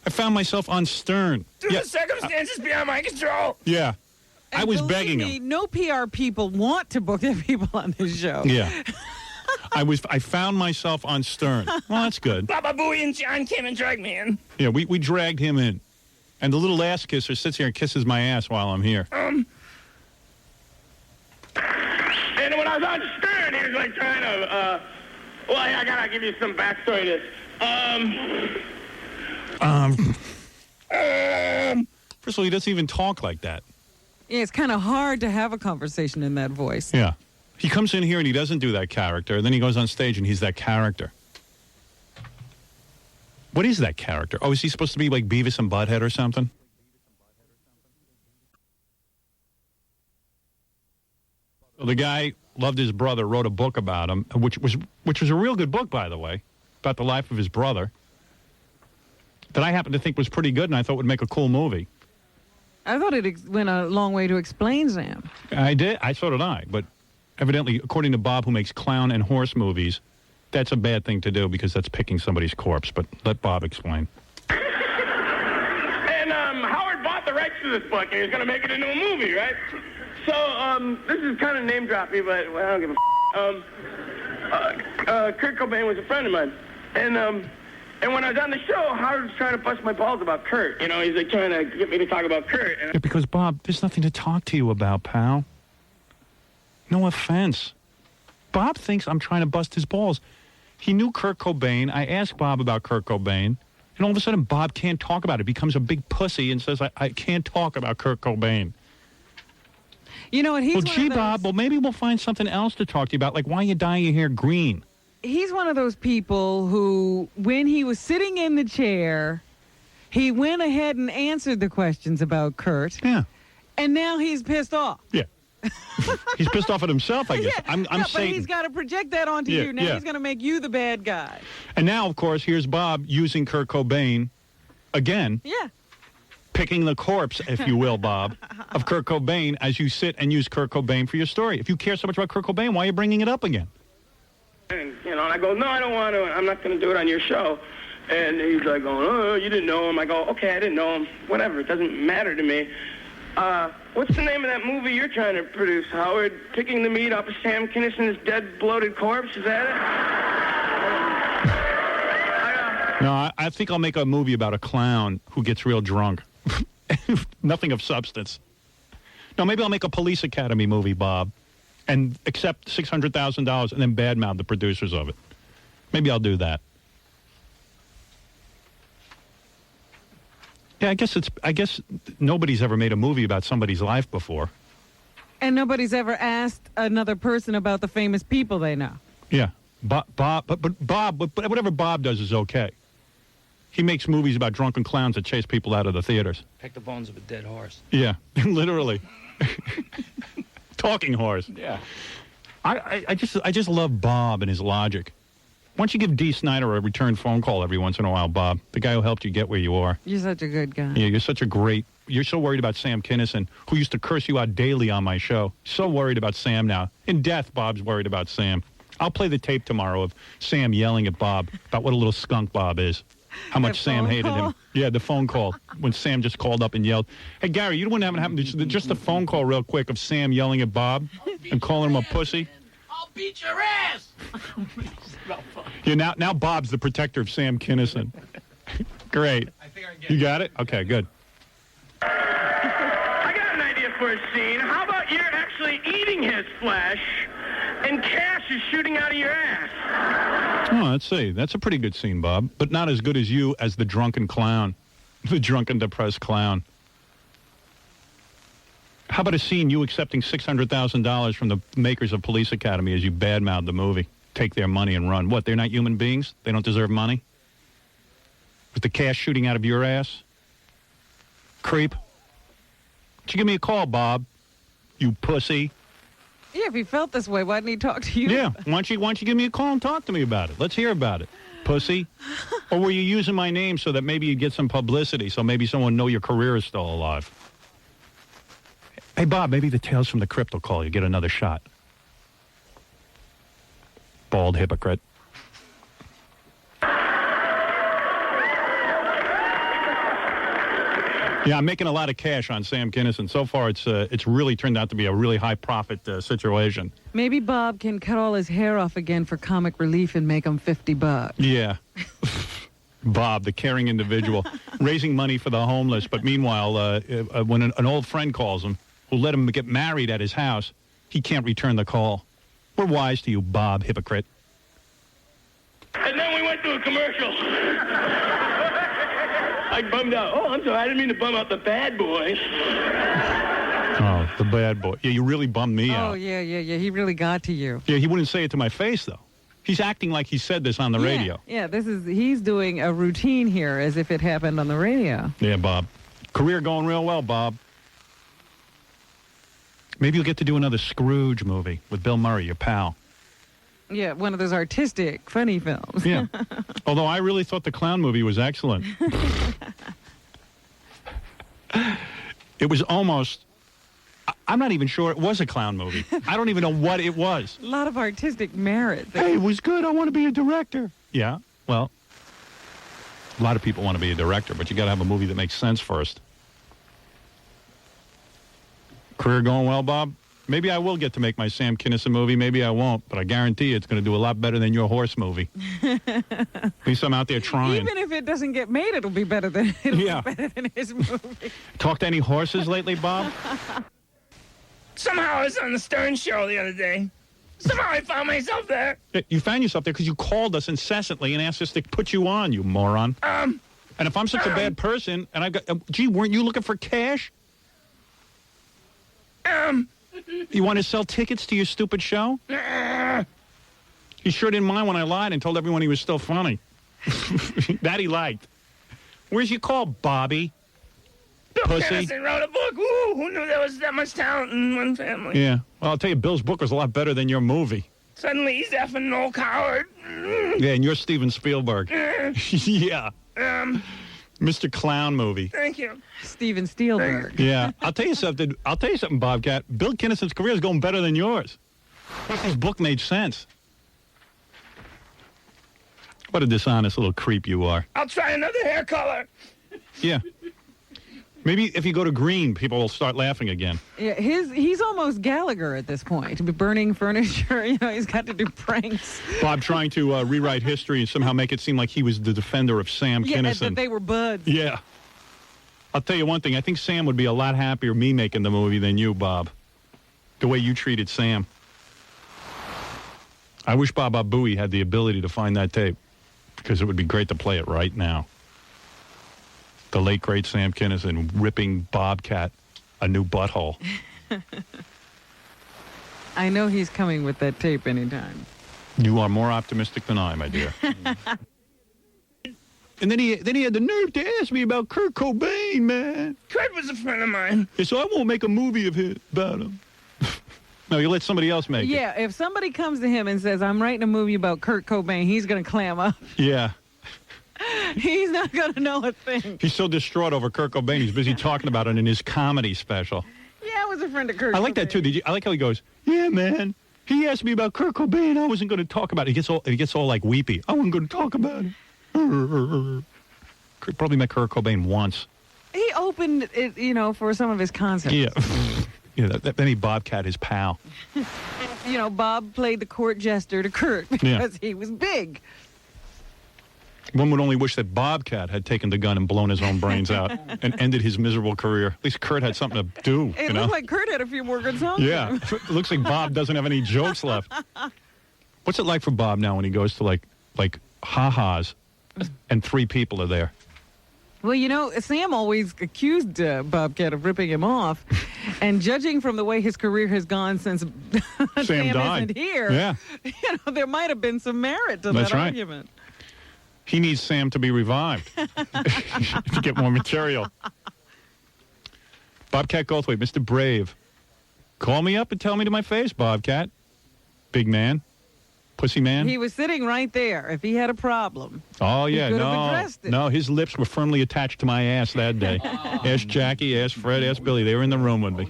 I found myself on Stern. Due to circumstances beyond my control. Yeah. I And was believe begging me, him. No PR people want to book their people on this show. Yeah. I found myself on Stern. Well, that's good. Baba Booey and John came and dragged me in. Yeah, we dragged him in. And the little ass kisser sits here and kisses my ass while I'm here. And when I was on Stern, he was like trying to, well, I gotta give you some backstory to this. First of all, he doesn't even talk like that. Yeah, it's kind of hard to have a conversation in that voice. Yeah. He comes in here and he doesn't do that character. Then he goes on stage and he's that character. What is that character? Oh, is he supposed to be like Beavis and Butthead or something? Well, the guy loved his brother, wrote a book about him, which was a real good book, by the way, about the life of his brother, that I happen to think was pretty good and I thought would make a cool movie. I thought it went a long way to explain Sam. I did. So did I. But evidently, according to Bob, who makes clown and horse movies, that's a bad thing to do because that's picking somebody's corpse. But let Bob explain. And Howard bought the rights to this book, and he was going to make it into a movie, right? So this is kind of name-droppy, but well, I don't give a Kurt Cobain was a friend of mine. And when I was on the show, Howard was trying to bust my balls about Kurt. You know, he's like trying to get me to talk about Kurt. And Yeah, because, Bob, there's nothing to talk to you about, pal. No offense. Bob thinks I'm trying to bust his balls. He knew Kurt Cobain. I asked Bob about Kurt Cobain. And all of a sudden, Bob can't talk about it. Becomes a big pussy and says, I can't talk about Kurt Cobain. You know what? He's Well, one gee, of those, Bob, well, maybe we'll find something else to talk to you about, like why you dye your hair green. He's one of those people who, when he was sitting in the chair, he went ahead and answered the questions about Kurt. Yeah. And now he's pissed off. Yeah. He's pissed off at himself, I guess. Yeah, I'm but Satan. he's got to project that onto Yeah, you. Now yeah. he's going to make you the bad guy. And now, of course, here's Bob using Kurt Cobain again. Yeah. Picking the corpse, if you will, Bob, of Kurt Cobain as you sit and use Kurt Cobain for your story. If you care so much about Kurt Cobain, why are you bringing it up again? And, you know, and I go, no, I don't want to. I'm not going to do it on your show. And he's like, oh, you didn't know him. I go, okay, I didn't know him. Whatever, it doesn't matter to me. What's the name of that movie you're trying to produce, Howard? Picking the meat off of Sam Kinison's dead, bloated corpse? Is that it? No, I think I'll make a movie about a clown who gets real drunk. Nothing of substance. No, maybe I'll make a Police Academy movie, Bob, and accept $600,000 and then badmouth the producers of it. Maybe I'll do that. Yeah, I guess nobody's ever made a movie about somebody's life before. And nobody's ever asked another person about the famous people they know. Yeah, but whatever Bob does is okay. He makes movies about drunken clowns that chase people out of the theaters. Pick the bones of a dead horse. Yeah, literally. Talking horse. Yeah. I just love Bob and his logic. Why don't you give Dee Snyder a return phone call every once in a while, Bob? The guy who helped you get where you are. You're such a good guy. Yeah, you're so worried about Sam Kinison, who used to curse you out daily on my show. So worried about Sam now. In death, Bob's worried about Sam. I'll play the tape tomorrow of Sam yelling at Bob about what a little skunk Bob is. How much Sam hated him. Yeah, the phone call when Sam just called up and yelled. Hey, Gary, you wouldn't have it happen. Just a phone call real quick of Sam yelling at Bob and calling him a pussy. I'll beat your ass. Yeah, now Bob's the protector of Sam Kinison. Great. You got it? Okay, good. I got an idea for a scene. How about you're actually eating his flesh and cash is shooting out of your ass? Oh, let's see. That's a pretty good scene, Bob, but not as good as you as the drunken clown, the drunken, depressed clown. How about a scene you accepting $600,000 from the makers of Police Academy as you badmouth the movie, take their money and run? What, they're not human beings? They don't deserve money? With the cash shooting out of your ass? Creep. Why don't you give me a call, Bob? You pussy. Yeah, if he felt this way, why didn't he talk to you? Yeah, why don't you give me a call and talk to me about it? Let's hear about it, pussy. Or were you using my name so that maybe you'd get some publicity, so maybe someone know your career is still alive? Hey, Bob, maybe the Tales from the Crypt will call you, get another shot. Bald hypocrite. Yeah, I'm making a lot of cash on Sam Kinison. So far, it's really turned out to be a really high-profit situation. Maybe Bob can cut all his hair off again for comic relief and make him $50. Yeah. Bob, the caring individual, raising money for the homeless. But meanwhile, when an old friend calls him, who let him get married at his house, he can't return the call. We're wise to you, Bob, hypocrite. And then we went to a commercial. I bummed out. Oh, I'm sorry. I didn't mean to bum out the bad boys. Oh, the bad boy. Yeah, you really bummed me out. Oh, yeah. He really got to you. Yeah, he wouldn't say it to my face, though. He's acting like he said this on the radio. Yeah, he's doing a routine here as if it happened on the radio. Yeah, Bob. Career going real well, Bob. Maybe you'll get to do another Scrooge movie with Bill Murray, your pal. Yeah, one of those artistic, funny films. Yeah. Although I really thought the clown movie was excellent. It was almost... I'm not even sure it was a clown movie. I don't even know what it was. A lot of artistic merit. Hey, it was good. I want to be a director. Yeah, well, a lot of people want to be a director, but you got to have a movie that makes sense first. Career going well, Bob? Maybe I will get to make my Sam Kinison movie. Maybe I won't, but I guarantee you it's going to do a lot better than your horse movie. At least I'm out there trying. Even if it doesn't get made, it'll be better than his movie. Talked to any horses lately, Bob? Somehow I was on the Stern Show the other day. Somehow I found myself there. You found yourself there because you called us incessantly and asked us to put you on, you moron. And if I'm such a bad person, and I got, gee, weren't you looking for cash? You want to sell tickets to your stupid show? He sure didn't mind when I lied and told everyone he was still funny. That he liked. Where's your call, Bobby? Bill Pussy. Kinison wrote a book. Ooh, who knew there was that much talent in one family? Yeah. Well, I'll tell you, Bill's book was a lot better than your movie. Suddenly he's effing Noel Coward. Yeah, and you're Steven Spielberg. Yeah. Mr. Clown movie. Thank you. Steven Spielberg. Yeah. I'll tell you something, Bobcat. Bill Kinison's career is going better than yours. His book made sense. What a dishonest little creep you are. I'll try another hair color. Yeah. Maybe if you go to green, people will start laughing again. Yeah, he's almost Gallagher at this point. To be burning furniture, you know, he's got to do pranks. Bob trying to rewrite history and somehow make it seem like he was the defender of Sam Kinison. Yeah, that they were buds. Yeah. I'll tell you one thing. I think Sam would be a lot happier me making the movie than you, Bob. The way you treated Sam. I wish Bob Abui had the ability to find that tape because it would be great to play it right now. The late, great Sam Kinison ripping Bobcat a new butthole. I know he's coming with that tape anytime. You are more optimistic than I, my dear. And then he had the nerve to ask me about Kurt Cobain, man. Kurt was a friend of mine. Yeah, so I won't make a movie of his about him. No, you let somebody else make it. Yeah, if somebody comes to him and says, I'm writing a movie about Kurt Cobain, he's going to clam up. Yeah. He's not going to know a thing. He's so distraught over Kurt Cobain, he's busy talking about it in his comedy special. Yeah, I was a friend of Kurt I like Cobain. that, too. I like how he goes, yeah, man. He asked me about Kurt Cobain. I wasn't going to talk about it. He gets all like weepy. I wasn't going to talk about it. Probably met Kurt Cobain once. He opened it, for some of his concerts. Yeah. Yeah, then he Bobcat his pal. Bob played the court jester to Kurt because he was big. One would only wish that Bobcat had taken the gun and blown his own brains out and ended his miserable career. At least Kurt had something to do. It looked like Kurt had a few more good songs. Yeah. It looks like Bob doesn't have any jokes left. What's it like for Bob now when he goes to like ha-has and 3 people are there? Well, Sam always accused Bobcat of ripping him off. And judging from the way his career has gone since Sam died. isn't here, Yeah. There might have been some merit to That's that right. argument. He needs Sam to be revived to get more material. Bobcat Goldthwait, Mr. Brave. Call me up and tell me to my face, Bobcat. Big man. Pussy man. He was sitting right there. If he had a problem, Oh, yeah. he could have addressed it. No, his lips were firmly attached to my ass that day. Ask Jackie, ask Fred, ask Billy. They were in the room with me.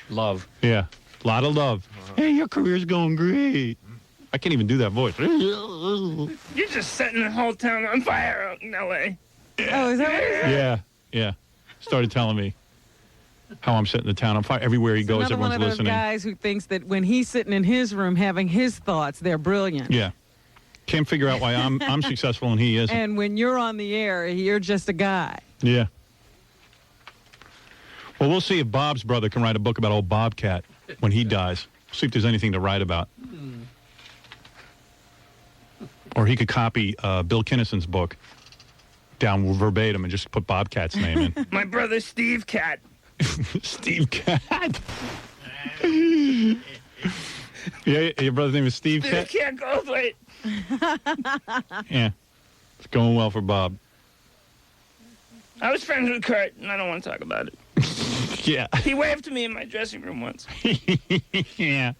Love. Yeah. A lot of love. Hey, your career's going great. I can't even do that voice. You're just setting the whole town on fire out in L.A. Oh, is that what it is? Yeah. Started telling me how I'm setting the town on fire. Everywhere he goes, Another everyone's one of those listening. guys who thinks that when he's sitting in his room having his thoughts, they're brilliant. Yeah. Can't figure out why I'm successful and he isn't. And when you're on the air, you're just a guy. Yeah. Well, we'll see if Bob's brother can write a book about old Bobcat when he dies. See if there's anything to write about. Or he could copy Bill Kinison's book down verbatim and just put Bobcat's name in. My brother Steve Cat. Steve Cat. Yeah, your brother's name is Steve Cat? Cat Goldthwait. Yeah. It's going well for Bob. I was friends with Kurt, and I don't want to talk about it. Yeah. He waved to me in my dressing room once. Yeah.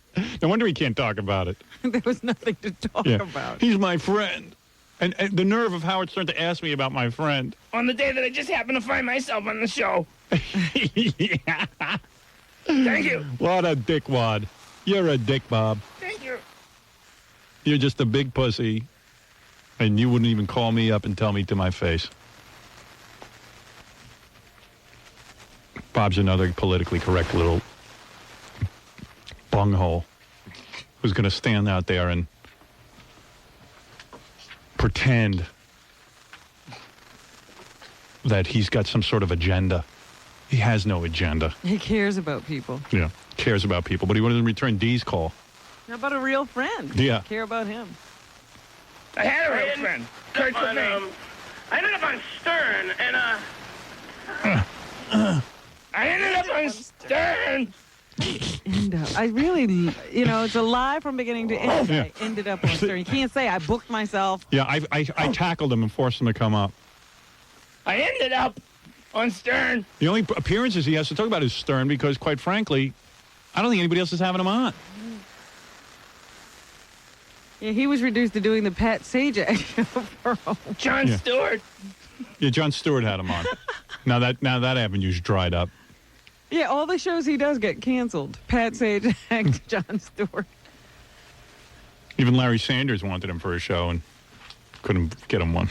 No wonder he can't talk about it. There was nothing to talk about. He's my friend. And the nerve of Howard Stern to ask me about my friend. On the day that I just happened to find myself on the show. Yeah. Thank you. What a dickwad. You're a dick, Bob. Thank you. You're just a big pussy. And you wouldn't even call me up and tell me to my face. Bob's another politically correct little bunghole who's going to stand out there and pretend that he's got some sort of agenda. He has no agenda. He cares about people. Yeah, cares about people, but he wanted to return Dee's call. How about a real friend? Yeah. Care about him. I had a real friend. Kurt Cobain. I ended up on Stern, and I ended up on Stern. I really, it's a lie from beginning to end. Yeah. I ended up on Stern. You can't say I booked myself. Yeah, I tackled him and forced him to come up. I ended up on Stern. The only appearances he has to talk about is Stern because, quite frankly, I don't think anybody else is having him on. Yeah, he was reduced to doing the Pat Sajak show for a while. Jon Stewart. Yeah, Jon Stewart had him on. Now that avenue's dried up. Yeah, all the shows he does get canceled. Pat Sajak, Jon Stewart. Even Larry Sanders wanted him for a show and couldn't get him one.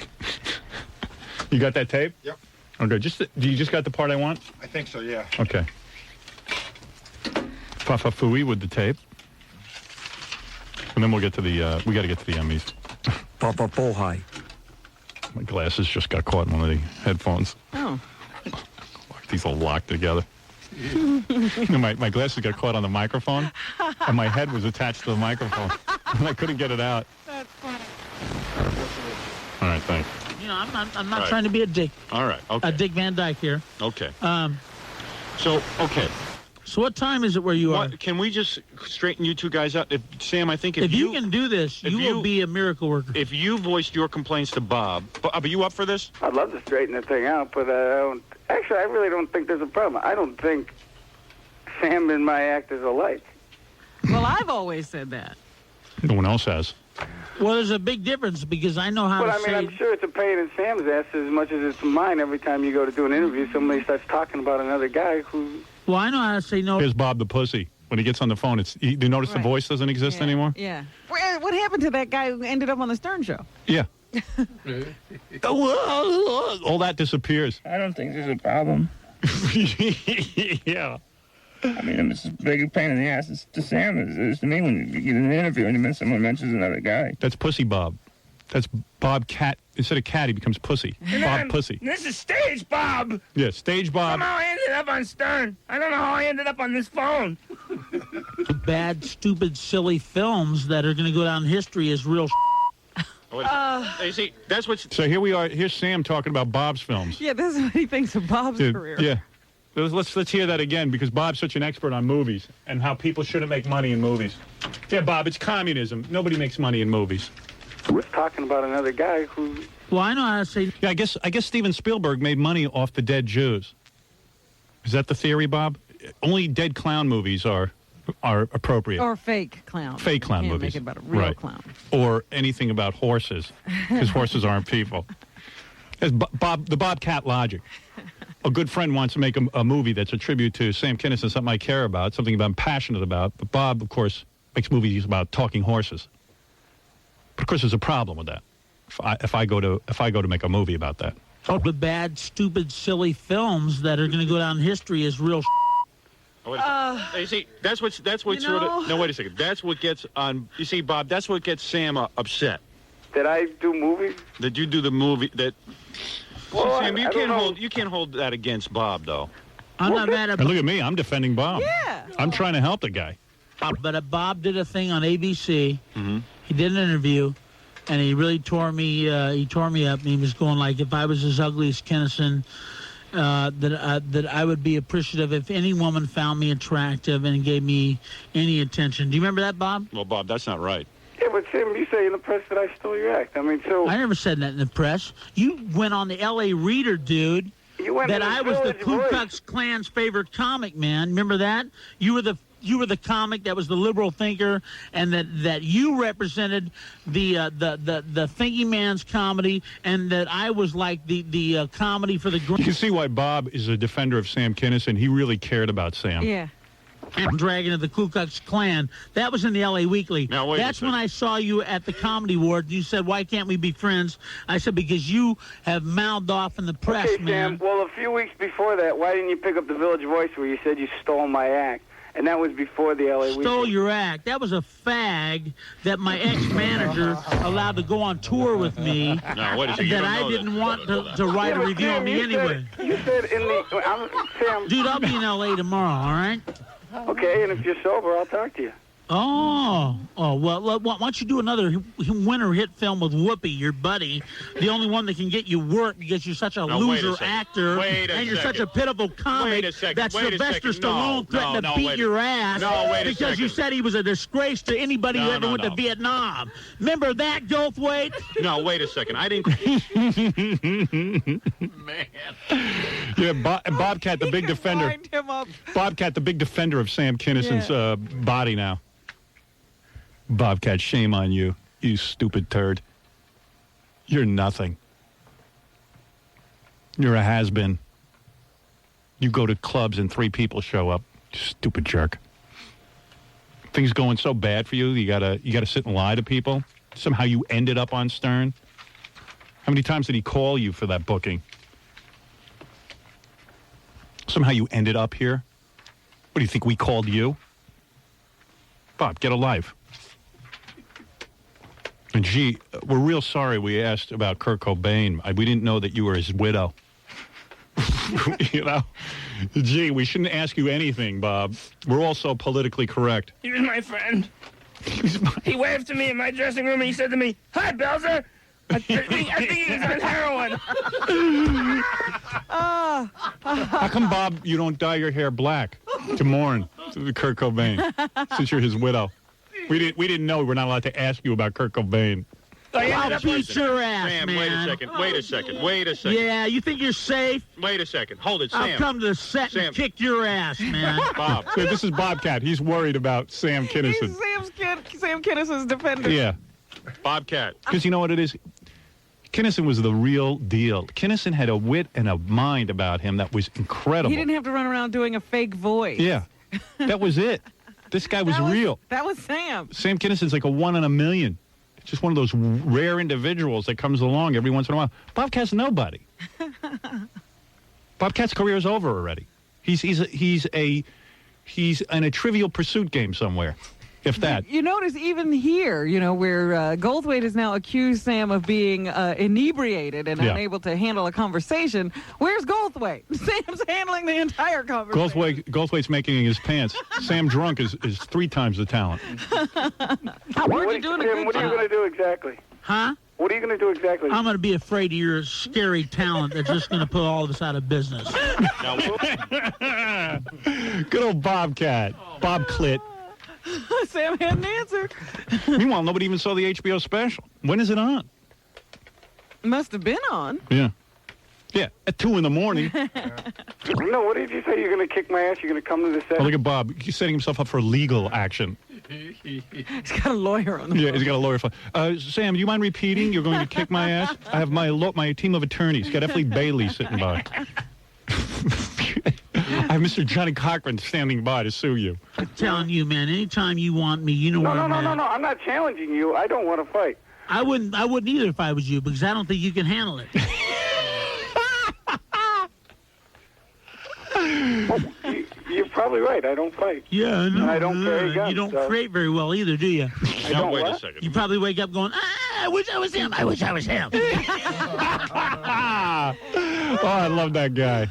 You got that tape? Yep. Okay, do you just got the part I want? I think so, yeah. Okay. Fafa Fooey with the tape. And then we'll get to we got to get to the Emmys. Papa Pohai. My glasses just got caught in one of the headphones. Oh. These all locked together. My glasses got caught on the microphone, and my head was attached to the microphone. And I couldn't get it out. That's funny. All right, thanks. I'm not trying to be a dick. All right, okay. Dick Van Dyke here. Okay. So what time is it where you are? Can we just straighten you two guys out? Sam, I think if you can do this, you will be a miracle worker. If you voiced your complaints to Bob, are you up for this? I'd love to straighten the thing out, but actually, I really don't think there's a problem. I don't think Sam and my act is alike. I've always said that. No one else has. Well, there's a big difference because I know how But to I mean, say... I'm sure it's a pain in Sam's ass as much as it's mine every time you go to do an interview. Somebody starts talking about another guy who... Well, I know how to say no. Here's Bob the Pussy. When he gets on the phone, do you notice the voice doesn't exist anymore? Yeah. What happened to that guy who ended up on the Stern Show? Yeah. All that disappears. I don't think there's a problem. Yeah. I mean, it's a big pain in the ass. It's to Sam. It's to me when you get an interview and someone mentions another guy. That's Pussy Bob. That's Bob Cat. Instead of Cat, he becomes Pussy. Bob Pussy. This is Stage Bob. Yeah, Stage Bob. Somehow I ended up on Stern. I don't know how I ended up on this phone. Bad, stupid, silly films that are going to go down in history as real. You see, that's what. So here we are. Here's Sam talking about Bob's films. Yeah, this is what he thinks of Bob's career. Yeah. Let's hear that again because Bob's such an expert on movies and how people shouldn't make money in movies. Yeah, Bob, it's communism. Nobody makes money in movies. We're talking about another guy who... Well, I know how to say... Yeah, I guess Steven Spielberg made money off the dead Jews. Is that the theory, Bob? Only dead clown movies are appropriate. Or fake clown. Fake clown You can't movies. make it about a real Right. clown. Or anything about horses, because horses aren't people. As the Bobcat logic. A good friend wants to make a movie that's a tribute to Sam Kinison, something I care about, something I'm passionate about. But Bob, of course, makes movies about talking horses. But of course, there's a problem with that. If I go to make a movie about that. Oh, the bad, stupid, silly films that are going to go down in history as real. You see, that's what sort of. No, wait a second. That's what gets on. You see, Bob, that's what gets Sam upset. Did I do movies? That you do the movie that. Well, Sam, I don't know. you can't hold that against Bob, though. I'm not mad at And look at me, I'm defending Bob. Yeah. I'm trying to help the guy. But Bob did a thing on ABC. Mm-hmm. He did an interview, and he really tore me. He tore me up. And he was going like, if I was as ugly as Kinison, that I would be appreciative if any woman found me attractive and gave me any attention. Do you remember that, Bob? Well, Bob, that's not right. Yeah, but Sam, you say in the press that I stole your act. I mean, so... I never said that in the press. You went on the L.A. Reader, dude. You went that to the I was the Village Ku Voice. Klux Klan's favorite comic, man. Remember that? You were the comic that was the liberal thinker, and that you represented the thinking man's comedy, and that I was like the comedy for the. You can see why Bob is a defender of Sam Kinison. He really cared about Sam. Yeah. Dragon of the Ku Klux Klan. That was in the L.A. Weekly. Now, wait a That's when second. I saw you at the Comedy Award. You said, why can't we be friends? I said, because you have mouthed off in the press, Okay, man. Sam, well, a few weeks before that, why didn't you pick up the Village Voice where you said you stole my act? And that was before the L.A. Stole Weekly. your act. That was a fag that my ex-manager allowed to go on tour with me. No, wait a second. You That don't I know didn't that. want to write Yeah, a but review Sam, on me you anyway. You said in the... Sam... Dude, I'll be in L.A. tomorrow, all right? Okay, and if you're sober, I'll talk to you. Oh, well, why don't you do another winter hit film with Whoopi, your buddy, the only one that can get you work because you're such a No, wait a loser second. actor, Wait a and you're such a second. pitiful comic Wait a second. that Wait a Sylvester second. No, Stallone threatened no, to beat wait. your ass No, wait a because you second. said he was a disgrace to anybody who No, ever no, went to no. Vietnam. Remember that, Goldthwait? No, wait a second. I didn't. Man. Yeah, Bobcat, the big defender. Wind him up. Bobcat, the big defender of Sam Kinison's body now. Bobcat, shame on you, you stupid turd. You're nothing. You're a has-been. You go to clubs and 3 people show up. Stupid jerk. Things going so bad for you, you gotta sit and lie to people. Somehow you ended up on Stern. How many times did he call you for that booking? Somehow you ended up here. What do you think, we called you? Bob, get a life. And gee, we're real sorry we asked about Kurt Cobain. We didn't know that you were his widow. You know? Gee, we shouldn't ask you anything, Bob. We're all so politically correct. He was my friend. He waved to me in my dressing room and he said to me, "Hi, Belzer. I think he's on heroin." How come, Bob, you don't dye your hair black to mourn Kurt Cobain since you're his widow? We didn't know we were not allowed to ask you about Kurt Cobain. I'll beat your ass, Sam, man. wait a second. Yeah, you think you're safe? Wait a second. Hold it, Sam. I'll come to the set and kick your ass, man. Bob. So this is Bobcat. He's worried about Sam Kinison. He's Sam Kinison's defender. Yeah. Bobcat. Because you know what it is? Kinison was the real deal. Kinison had a wit and a mind about him that was incredible. He didn't have to run around doing a fake voice. Yeah. That was it. This guy was real. That was Sam. Sam Kinison's like a 1 in a million. Just one of those rare individuals that comes along every once in a while. Bobcat's nobody. Bobcat's career is over already. He's in a Trivial Pursuit game somewhere, if that. You notice even here, where Goldthwait has now accused Sam of being inebriated and unable to handle a conversation. Where's Goldthwait? Sam's handling the entire conversation. Goldthwait's making his pants. Sam drunk is 3 times the talent. What are you doing? What are you going to do exactly? Huh? What are you going to do exactly? I'm going to be afraid of your scary talent that's just going to put all of us out of business. Good old Bobcat. Bob Clit. Sam had an answer. Meanwhile, nobody even saw the HBO special. When is it on? Must have been on. Yeah. Yeah, at 2 in the morning. No, what did you say? You're going to kick my ass? You're going to come to the set? Oh, look at Bob. He's setting himself up for legal action. He's got a lawyer on the Yeah, he's got a lawyer. Sam, do you mind repeating? You're going to kick my ass? I have my team of attorneys. Got F. Lee Bailey sitting by. I have Mr. Johnny Cochran standing by to sue you. I'm telling you, man, anytime you want me, you know where I'm at. No. I'm not challenging you. I don't want to fight. I wouldn't either if I was you, because I don't think you can handle it. You're probably right. I don't fight. Yeah, no. I don't carry guns. You don't create very well either, do you? Now, wait a second. You probably wake up going, I wish I was him. I wish I was him. Oh, I love that guy.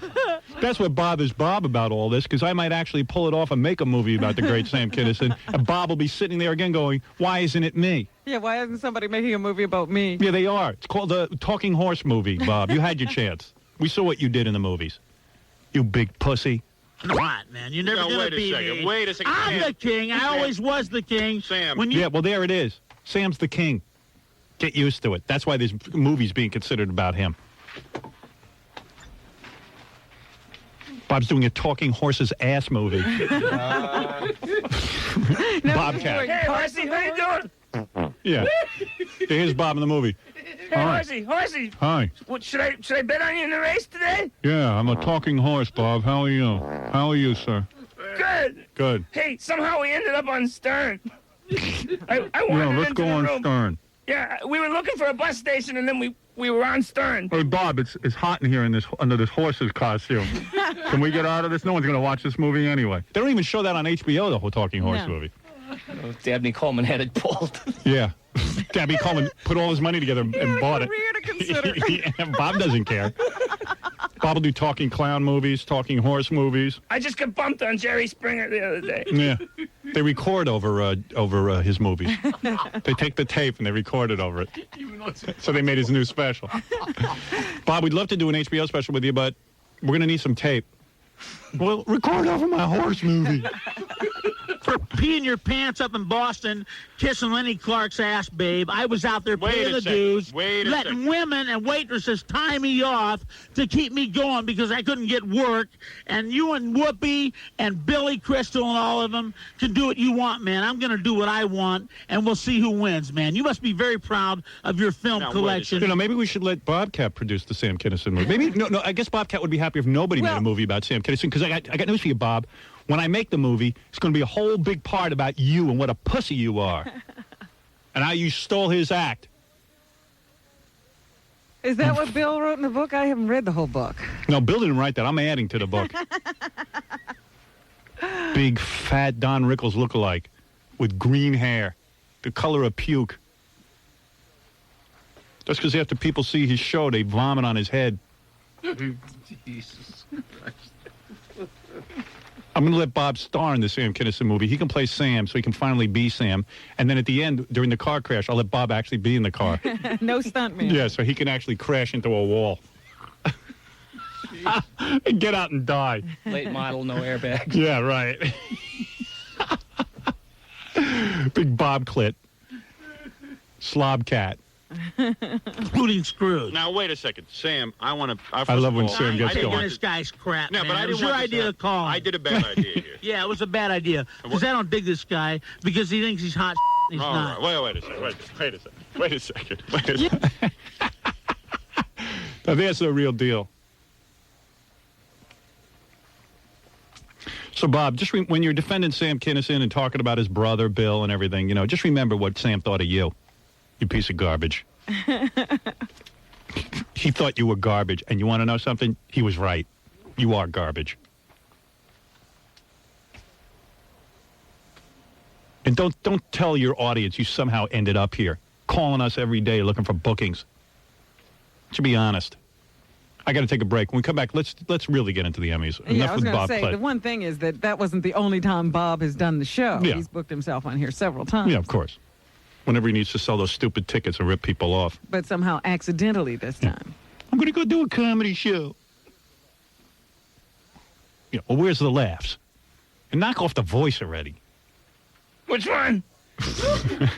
That's what bothers Bob about all this, because I might actually pull it off and make a movie about the great Sam Kinison, and Bob will be sitting there again going, why isn't it me? Yeah, why isn't somebody making a movie about me? Yeah, they are. It's called the Talking Horse movie, Bob. You had your chance. We saw what you did in the movies. You big pussy. What, man? You're never going to be me. Wait a second. I'm the king. I always was the king. Sam. Yeah, well, there it is. Sam's the king. Get used to it. That's why there's movies being considered about him. Bob's doing a Talking Horse's ass movie. Bobcat. Hey, Horsey, how you doing? Yeah. Here's Bob in the movie. Hey, Hi. Horsey. Hi. What, should I bet on you in the race today? Yeah, I'm a talking horse, Bob. How are you? How are you, sir? Good. Good. Hey, somehow we ended up on Stern. I wandered let's into go the on room. Stern. Yeah, we were looking for a bus station, and then we were on Stern. Hey, Bob, it's hot in here under this horse's costume. Can we get out of this? No one's going to watch this movie anyway. They don't even show that on HBO, the whole Talking Horse movie. Dabney Coleman had it pulled. Yeah. Dabney Coleman put all his money together and bought it. Career to consider. Yeah, Bob doesn't care. Bob will do talking clown movies, talking horse movies. I just got bumped on Jerry Springer the other day. Yeah. They record over his movies. They take the tape and they record it over it. So they made his new special. Bob, we'd love to do an HBO special with you, but we're going to need some tape. Well, record over my horse movie. For peeing your pants up in Boston, kissing Lenny Clark's ass, babe. I was out there paying the dues, letting women and waitresses tie me off to keep me going because I couldn't get work. And you and Whoopi and Billy Crystal and all of them can do what you want, man. I'm going to do what I want, and we'll see who wins, man. You must be very proud of your film collection. Maybe we should let Bobcat produce the Sam Kinison movie. Maybe no. I guess Bobcat would be happy if nobody made a movie about Sam Kinison, because I got news for you, Bob. When I make the movie, it's going to be a whole big part about you and what a pussy you are. And how you stole his act. Is that what Bill wrote in the book? I haven't read the whole book. No, Bill didn't write that. I'm adding to the book. Big, fat Don Rickles lookalike with green hair, the color of puke. Just because after people see his show, they vomit on his head. Jesus Christ. I'm going to let Bob star in the Sam Kinison movie. He can play Sam, so he can finally be Sam. And then at the end, during the car crash, I'll let Bob actually be in the car. No stuntman. Yeah, so he can actually crash into a wall. And get out and die. Late model, no airbags. Yeah, right. Big Bob Clit. Slob cat. including Scrooge. Now, wait a second. Sam, I want to... I love when Sam gets taking going. this guy's crap, No, man. but I It was didn't your want this idea to to call him. I did a bad idea here. Yeah, it was a bad idea. Because I don't dig this guy because he thinks he's hot. He's All not. right. Wait a second. Wait a second. Now, that's the real deal. So, Bob, just when you're defending Sam Kinison and talking about his brother, Bill, and everything, just remember what Sam thought of you, you piece of garbage. He thought you were garbage, and you want to know something? He was right. You are garbage. And don't tell your audience you somehow ended up here, calling us every day looking for bookings. To be honest. I got to take a break. When we come back, let's really get into the Emmys. Yeah, Enough I was with going Bob to say, Clay. the one thing is that wasn't the only time Bob has done the show. Yeah. He's booked himself on here several times. Yeah, of course. Whenever he needs to sell those stupid tickets and rip people off. But somehow accidentally this time. I'm going to go do a comedy show. Well, where's the laughs? And knock off the voice already. Which one? Oh,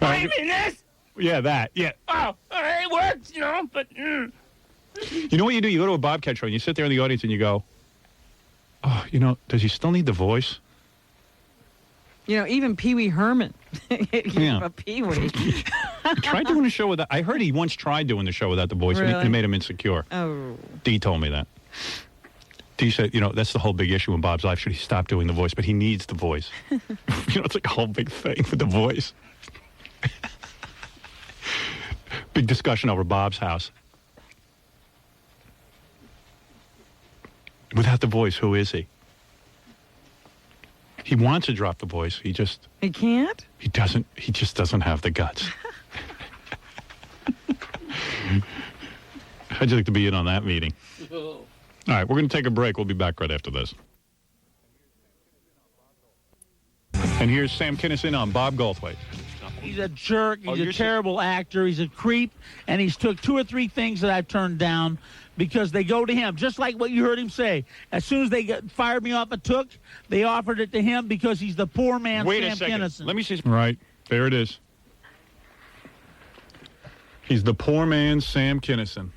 you mean this? Yeah, that. Yeah. Oh, it works, but... You know what you do? You go to a Bobcat show and you sit there in the audience and you go, oh, does he still need the voice? Even Pee Wee Herman. Yeah. A Pee Wee. Try doing a show without... I heard he once tried doing the show without the voice, Really? and it made him insecure. Oh. Dee told me that. Dee said, that's the whole big issue in Bob's life. Should he stop doing the voice? But he needs the voice. It's like a whole big thing with the voice. Big discussion over Bob's house. Without the voice, who is he? He wants to drop the voice. He can't? He doesn't. He just doesn't have the guts. How'd you like to be in on that meeting? All right, we're going to take a break. We'll be back right after this. And here's Sam Kinison on Bob Goldthwait. He's a jerk. He's a terrible actor. He's a creep. And he's took 2 or 3 things that I've turned down because they go to him. Just like what you heard him say. As soon as they fired me off at Took, they offered it to him because he's the poor man, Wait Sam a second. Kinison. Let me see. Right. There it is. He's the poor man, Sam Kinison.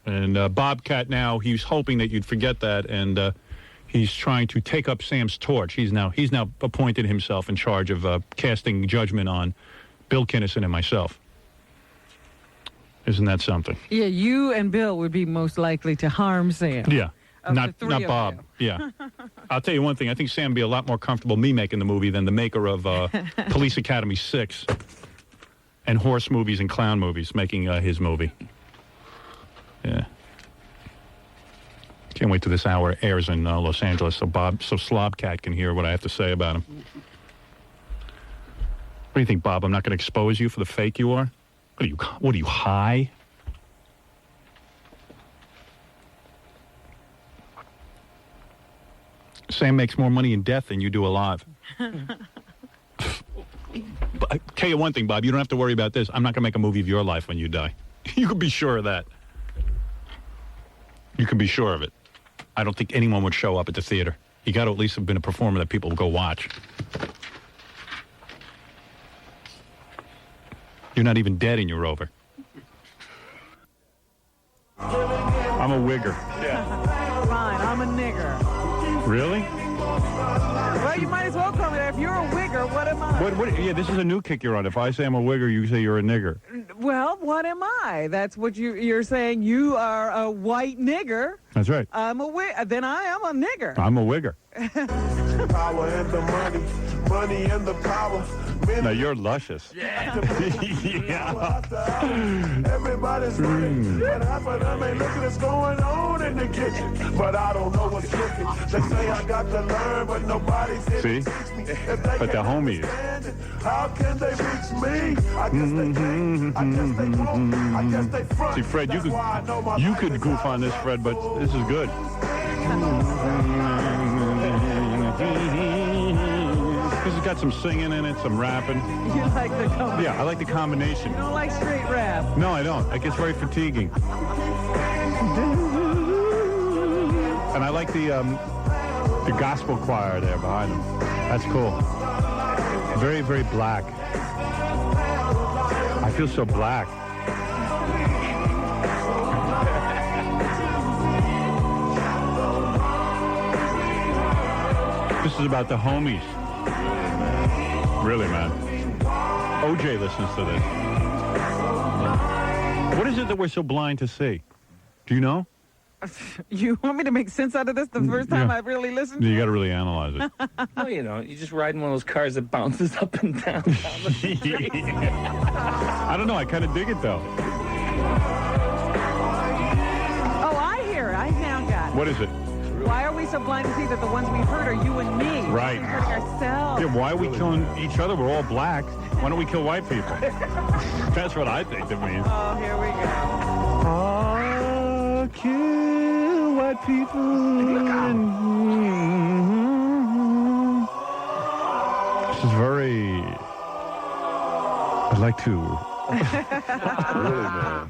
And Bobcat now, he's hoping that you'd forget that, and he's trying to take up Sam's torch. He's now appointed himself in charge of casting judgment on Bill Kinison and myself. Isn't that something? Yeah, you and Bill would be most likely to harm Sam. Yeah. Of the Not three of Bob. Yeah. I'll tell you one thing. I think Sam would be a lot more comfortable me making the movie than the maker of Police Academy 6 and horse movies and clown movies making his movie. Yeah. Can't wait till this hour airs in Los Angeles so Slobcat can hear what I have to say about him. What do you think, Bob? I'm not going to expose you for the fake you are? What are you, high? Sam makes more money in death than you do alive. But I tell you one thing, Bob, you don't have to worry about this. I'm not going to make a movie of your life when you die. You can be sure of that. You can be sure of it. I don't think anyone would show up at the theater. You got to at least have been a performer that people will go watch. You're not even dead and you're over. I'm a wigger. Fine, I'm a nigger. Really? Well, you might as well call me that. If you're a wigger, what am I? Yeah, this is a new kick you're on. If I say I'm a wigger, you say you're a nigger. Well, what am I? That's what you're saying. You are a white nigger. That's right. I'm a then I am a nigger. I'm a wigger. Power and the money and the power. Now you're luscious. Yeah. Everybody's running, but half of them ain't looking what's going on in the kitchen. But I don't know what's cooking. They say I got to learn, but nobody's here to teach me. But the homies. How can they reach me? I guess they can't. I guess they won't. I guess they front. See, Fred, you could goof on this, Fred, but this is good. This has got some singing in it, some rapping. You like the combination? Yeah, I like the combination. You don't like straight rap? No, I don't. It gets very fatiguing. And I like the gospel choir there behind them. That's cool. Very, very black. I feel so black. This is about the homies. Really, man. OJ listens to this. What is it that we're so blind to see? Do you know? You want me to make sense out of this the first time I really listened to You it? got to really analyze it. Well, you know, you just ride in one of those cars that bounces up and down. I don't know. I kind of dig it, though. Oh, I hear it. I now got it. What is it? Why are we so blind to see that the ones we heard are you and me? Right. We're hurting ourselves. Yeah, why are we killing each other? We're all black. Why don't we kill white people? That's what I think it means. Oh, here we go. Oh, kill white people. This is very... I'd like to... Really, man.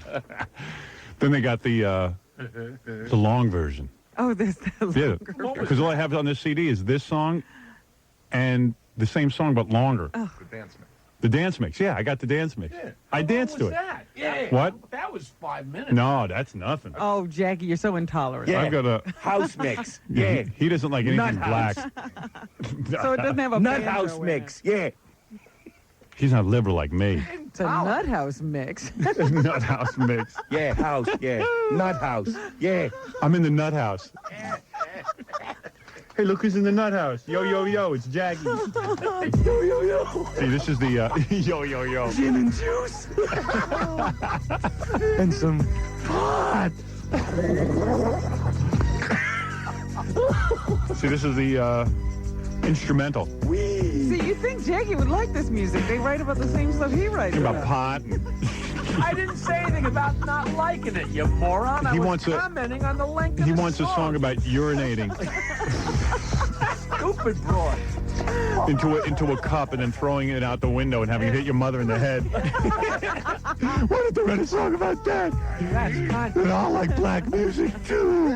Then they got the long version. Oh, this. Yeah, because all I have on this CD is this song and the same song but longer. Oh. The dance mix. The dance mix. Yeah, I got the dance mix. Yeah. I danced to it. That? Yeah. What? That was 5 minutes. No, that's nothing. Oh, Jackie, you're so intolerant. I've got a house mix. Yeah, he doesn't like anything Nut black. house. So it doesn't have a Nut banjo house in mix. it. Yeah. He's not liberal like me. It's a nut house mix. Nut house mix. Yeah, house. Yeah. Nut house. Yeah. I'm in the nut house. Hey, look who's in the nut house. Yo, yo, yo, it's Jackie. Yo, yo, yo. See, this is the yo, yo, yo. Gin and juice. And some pot. See, this is the instrumental. See, you think Jackie would like this music. They write about the same stuff he writes About pot. I didn't say anything about not liking it, you moron. He I was wants a- commenting on the length of He the wants a song about urinating Stupid broad. into a cup and then throwing it out the window and having it hit your mother in the head. Why did they write a song about that? That's kind And I like black music too.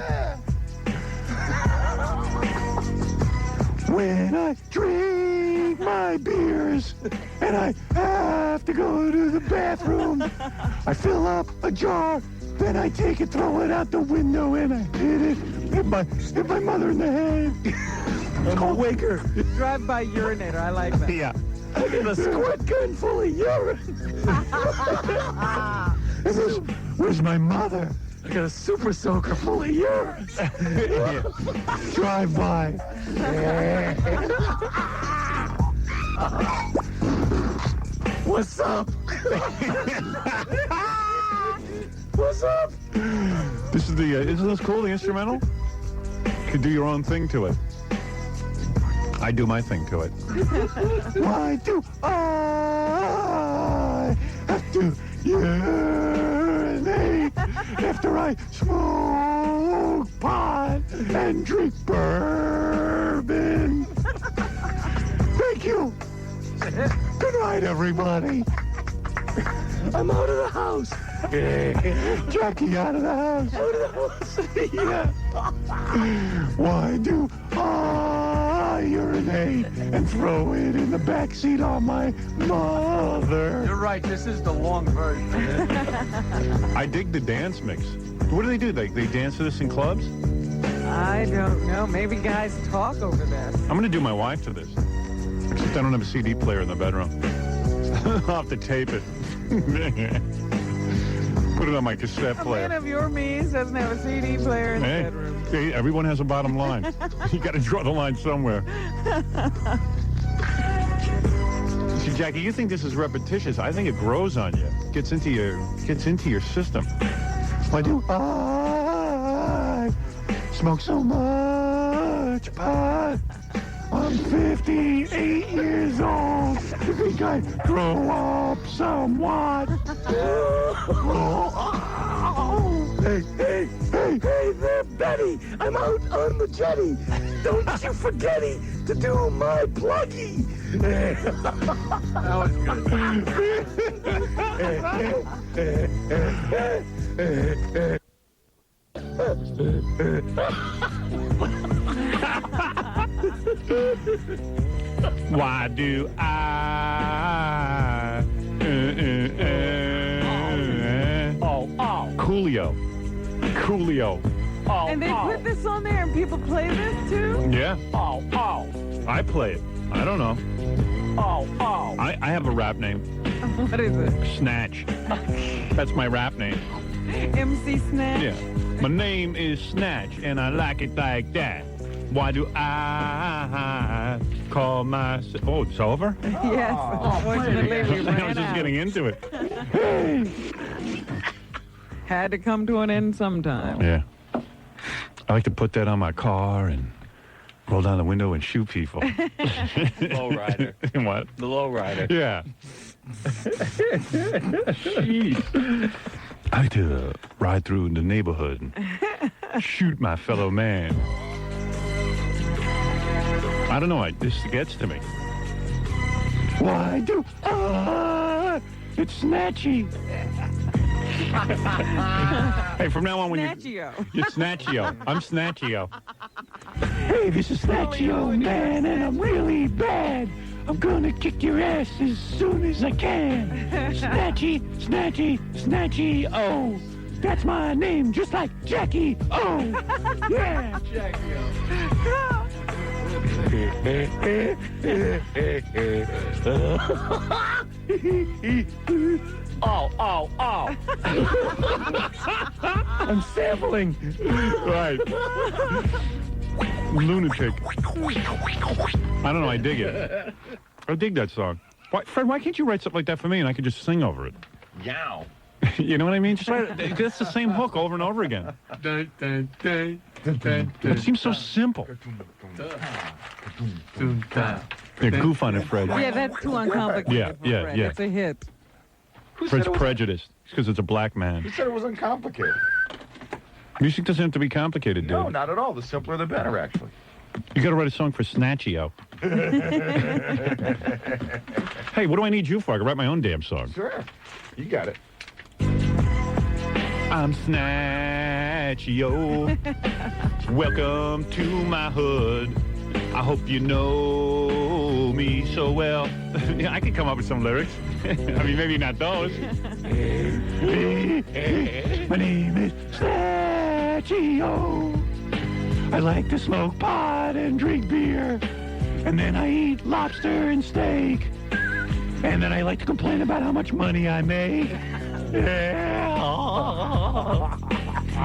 When I drink my beers and I have to go to the bathroom, I fill up a jar, then I take it, throw it out the window, and I hit my mother in the head. I'm a waker. Drive-by urinator. I like that. Yeah. I got a squirt gun full of urine. Where's my mother? I got a super soaker full of urine. Drive by. What's up? What's up? This is the, isn't this cool, the instrumental? You could do your own thing to it. I do my thing to it. Why do I have to urinate after I smoke pot and drink bourbon? Thank you. Good night, everybody. I'm out of the house. Jackie out of the house. Out of the house. Yeah. Why do I urinate and throw it in the backseat on my mother? You're right. This is the long version. I dig the dance mix. What do they do? They dance to this in clubs? I don't know. Maybe guys talk over this. I'm going to do my wife to this. Except I don't have a CD player in the bedroom. I'll have to tape it. Put it on my cassette A player. man of your means doesn't have a CD player in the Hey, bedroom. hey, everyone has a bottom line. You got to draw the line somewhere. See, Jackie, you think this is repetitious. I think it grows on you. Gets into your system. Why do I smoke so much pot? I'm 58 years old. You think I grow up somewhat? Hey, hey, hey, hey there, Betty. I'm out on the jetty. Don't you forget to do my pluggy. That was Why do I Coolio. Coolio. Oh, And they put this on there and people play this too? Yeah. oh, oh, I play it. I don't know. oh, oh. I have a rap name. What is it? Snatch. That's my rap name. MC Snatch? Yeah. My name is Snatch, and I like it like that. Why do I call myself... Oh, it's over? Yes. Unfortunately, we I ran was just out. getting into it. Had to come to an end sometime. Yeah. I like to put that on my car and roll down the window and shoot people. Lowrider. What? The lowrider. Yeah. Jeez. I like to ride through the neighborhood and shoot my fellow man. I don't know. This gets to me. Why do it's Snatchy. Hey, from now on, when Snatchio. you're Snatchio. I'm Snatchio. Hey, this is Snatchio, man, and I'm really bad. I'm gonna kick your ass as soon as I can. Snatchy, Snatchy, Snatchy, oh. That's my name, just like Jackie, oh. Yeah. Jackie, Oh, oh, oh. I'm sampling. Right. Lunatic. I don't know. I dig it. I dig that song. Fred, why can't you write something like that for me and I could just sing over it? Yow. You know what I mean? Just write it. That's the same hook over and over again. It seems so simple. Yeah, goof on it, Fred. Yeah, that's too uncomplicated. Yeah, for yeah, Fred. yeah. It's a hit. Fred's prejudiced. It's because it's a black man. Who said it was uncomplicated? Music doesn't have to be complicated, dude. No, not at all. The simpler the better, actually. You got to write a song for Snatchio. Hey, what do I need you for? I can write my own damn song. Sure. You got it. I'm Snatchio. Welcome to my hood. I hope you know me so well. I could come up with some lyrics. I mean, maybe not those. My name is Snatchio. I like to smoke pot and drink beer. And then I eat lobster and steak. And then I like to complain about how much money I make. Yeah.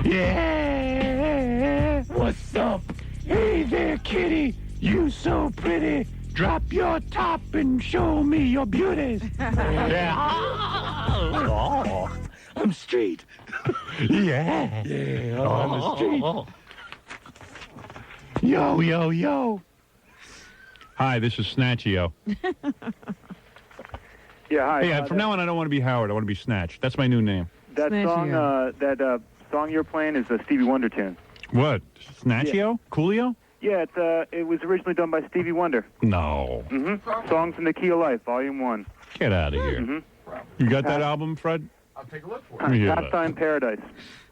Yeah. What's up? Hey there, kitty. You so pretty. Drop your top and show me your beauties. Yeah. Oh, I'm street. Yeah. Yeah. On the street. Yo, yo, yo. Hi, this is Snatchio. Yeah, hi. Hey, from now on, I don't want to be Howard. I want to be Snatch. That's my new name. That song you're playing is a Stevie Wonder tune. What? Snatchio? Coolio? Yeah, it was originally done by Stevie Wonder. No. Mm-hmm. Songs in the Key of Life, Volume 1. Get out of here. Mm-hmm. You got that album, Fred? I'll take a look for Let me hear that. Pastime Paradise.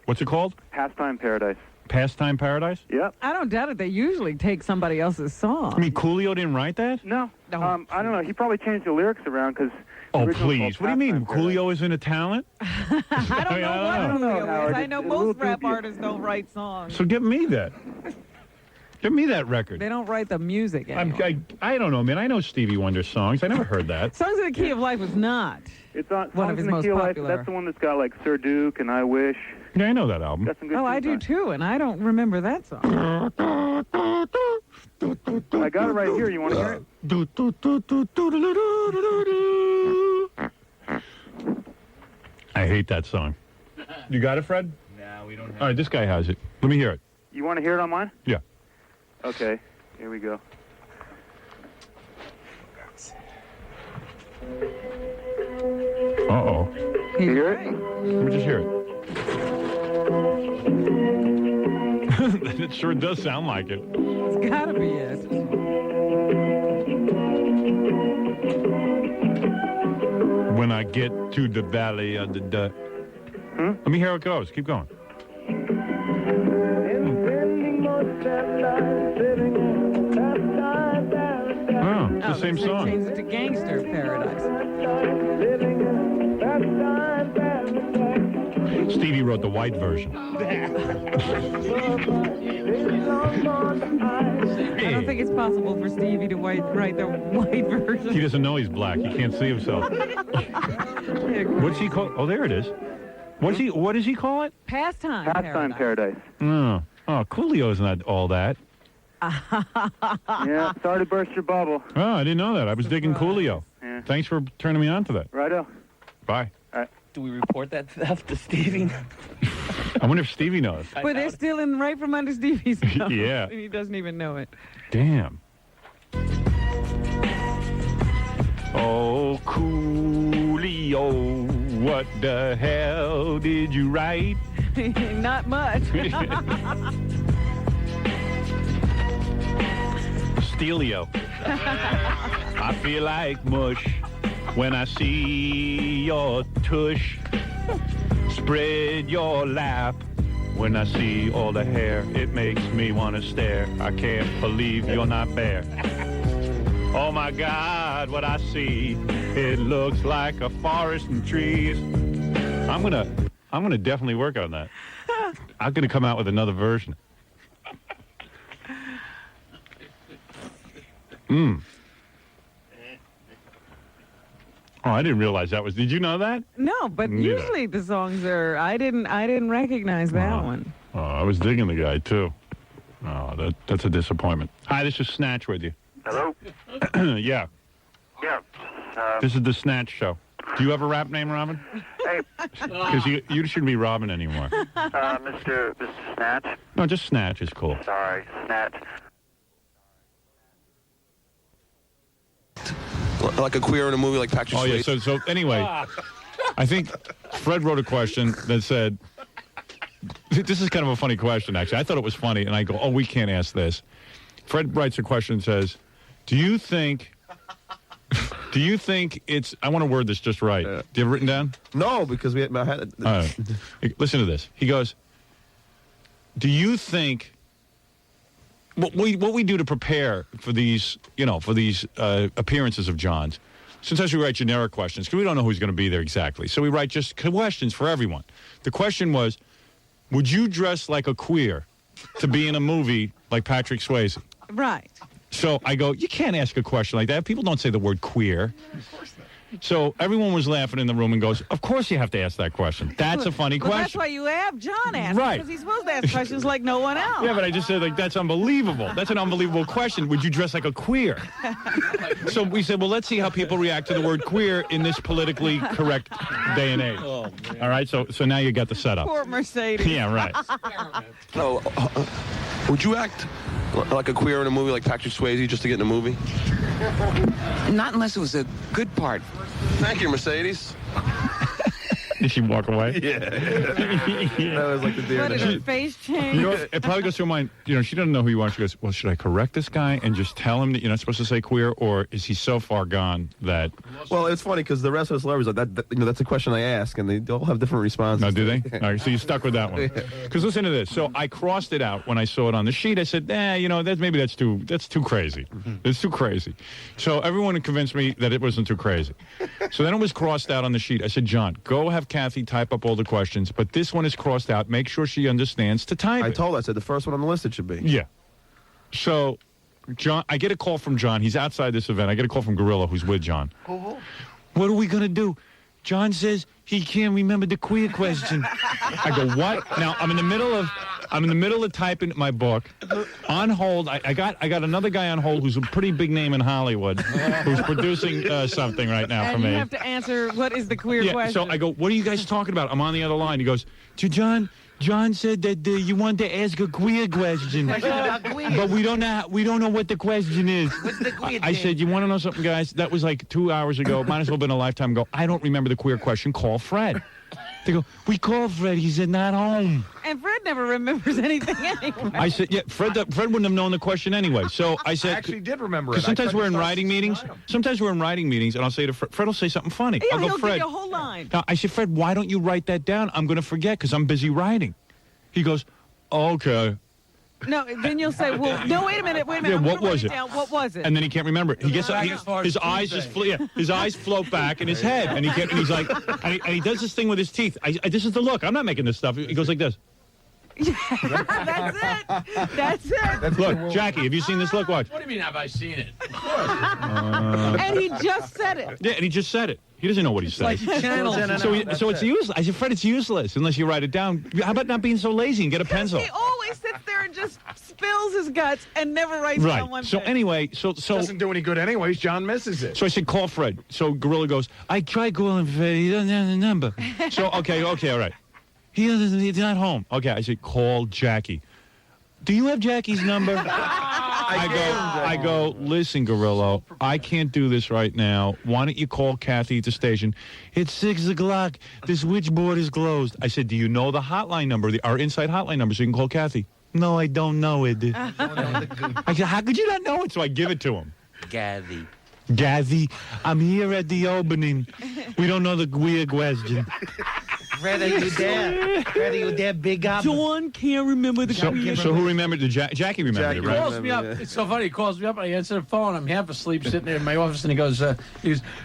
What's it called? Pastime Paradise. Pastime Paradise? Yep. I don't doubt it. They usually take somebody else's song. I mean, Coolio didn't write that? No. I don't know. He probably changed the lyrics around because. Oh, please. What do you mean? Coolio isn't a talent? I don't know what Coolio is. I know most rap artists don't write songs. So give me that. Give me that record. They don't write the music anymore. I don't know, man. I know Stevie Wonder songs. I never heard that. Songs in the Key of Life was not It's on one of his most popular. That's the one that's got like Sir Duke and I Wish. Yeah, I know that album. Got some good Oh, I tunes do too, and I don't remember that song. I got it right here. You want to hear it? I hate that song. You got it, Fred? No, we don't have All right, this guy has it. Let me hear it. You want to hear it on mine? Yeah. Okay. Here we go. Uh-oh. You hear it? Let me just hear it. It sure does sound like it. It's gotta be it. When I get to the valley of the... Let me hear how it goes. Keep going. Oh, it's the same They song. changed it to Gangster Paradise. Stevie wrote wrote the white version. I don't think it's possible for Stevie to write the white version. He doesn't know he's black. He can't see himself. What's he call? Oh, there it is. What does he call it? Pastime Paradise. Oh, Coolio's not all that. Yeah, sorry to burst your bubble. Oh, I didn't know that. I was digging Coolio. Yeah. Thanks for turning me on to that. Righto. Bye. Do we report that theft to Stevie? I wonder if Stevie knows. But they're stealing right from under Stevie's nose. Yeah. And he doesn't even know it. Damn. Oh, Coolio, what the hell did you write? Not much. Steelio. I feel like mush when I see your tush. Spread your lap when I see all the hair. It makes me want to stare. I can't believe you're not there. Oh my God, what I see. It looks like a forest and trees. I'm gonna definitely work on that. I'm gonna come out with another version. Oh, I didn't realize that was. Did you know that? No, but Neither. usually the songs are. I didn't recognize that one. Oh, I was digging the guy too. Oh, that's a disappointment. Hi, this is Snatch with you. Hello? Yeah. Yeah. This is the Snatch Show. Do you have a rap name, Robin? Hey. Because you shouldn't be Robin anymore. Mr. Snatch? No, just Snatch is cool. Sorry, Snatch. Like a queer in a movie like Patrick Oh, yeah. Swayze. So anyway, I think Fred wrote a question that said, this is kind of a funny question, actually. I thought it was funny, and I go, oh, we can't ask this. Fred writes a question and says, do you think it's, I want to word this just right. Do you have it written down? No, because I had it. Listen to this. He goes, do you think what we do to prepare for these, appearances of John's? Sometimes we write generic questions because we don't know who's going to be there exactly. So we write just questions for everyone. The question was, would you dress like a queer to be in a movie like Patrick Swayze? Right. So I go, you can't ask a question like that. People don't say the word queer. So everyone was laughing in the room and goes, of course you have to ask that question. That's a funny question. That's why you have John ask. Right. Because he's supposed to ask questions like no one else. Yeah, but I just said, that's unbelievable. That's an unbelievable question. Would you dress like a queer? So we said, well, let's see how people react to the word queer in this politically correct day and age. Oh, all right, so now you got the setup. Poor Mercedes. Yeah, right. No, would you act like a queer in a movie like Patrick Swayze just to get in a movie? Not unless it was a good part. Thank you, Mercedes. Did she walk away? Yeah. That was like the deer. What did her face change? It probably goes through her mind, she doesn't know who you are. She goes, well, should I correct this guy and just tell him that you're not supposed to say queer, or is he so far gone that... Well, it's funny because the rest of the celebrities, like that's a question I ask, and they all have different responses. No, do they? All right, so you stuck with that one. Because listen to this. So I crossed it out when I saw it on the sheet. I said, maybe that's too crazy. It's too crazy. So everyone convinced me that it wasn't too crazy. So then it was crossed out on the sheet. I said, John, go have Kathy type up all the questions, but this one is crossed out. Make sure she understands to type it. I told her, I said the first one on the list it should be. Yeah. So, John, I get a call from John. He's outside this event. I get a call from Gorilla, who's with John. Oh. What are we going to do? John says he can't remember the queer question. I go, what? Now, I'm in the middle of typing my book. On hold, I got another guy on hold who's a pretty big name in Hollywood, who's producing something right now for me. And you have to answer, what is the queer question? So I go, what are you guys talking about? I'm on the other line. He goes, to John said that you wanted to ask a queer question, but we don't know what the question is. What's the queer I said, you want to know something, guys? That was like 2 hours ago. Might as well have been a lifetime ago. I don't remember the queer question. Call Fred. They go, we called Fred. He said, not home. And Fred never remembers anything anyway. I said, yeah, Fred wouldn't have known the question anyway. So I said, I actually did remember it. Because sometimes we're in writing meetings. And I'll say to Fred will say something funny. Yeah, I'll go, he'll Fred. give you a whole line. Now, I said, Fred, why don't you write that down? I'm going to forget because I'm busy writing. He goes, okay. No, then you'll say, well, no, wait a minute. Yeah, I'm what gonna was write it? down. What was it? And then he can't remember. He gets Back as far as his eyes Tuesday. his eyes float back in his head, and he's like, and he does this thing with his teeth. This is the look. I'm not making this stuff. He goes like this. That's it. That's it. Look, Jackie, have you seen this look? Watch. What do you mean, have I seen it? And he just said it. Yeah, and he just said it. He doesn't know what he said. like channels. So it's useless. I said, Fred, it's useless unless you write it down. How about not being so lazy and get a pencil? He always sits there and just spills his guts and never writes down one So thing. anyway, so Doesn't do any good anyways. John misses it. So I said, call Fred. So Gorilla goes, I tried calling Fred. He doesn't have the number. So, okay, all right. He's not home. Okay, I said, call Jackie. Do you have Jackie's number? I go, listen, Gorilla, I can't do this right now. Why don't you call Kathy at the station? It's 6 o'clock. The switchboard is closed. I said, do you know the hotline number, our inside hotline number, so you can call Kathy? No, I don't know it. I said, how could you not know it? So I give it to him. Kathy, I'm here at the opening. We don't know the weird question. Fred, are you there? Fred, are you there, big up? John can't remember the So who remembered? Jackie remembered it, He right? calls me up. It's so funny. He calls me up, and I answer the phone. I'm half asleep sitting there in my office, and he goes,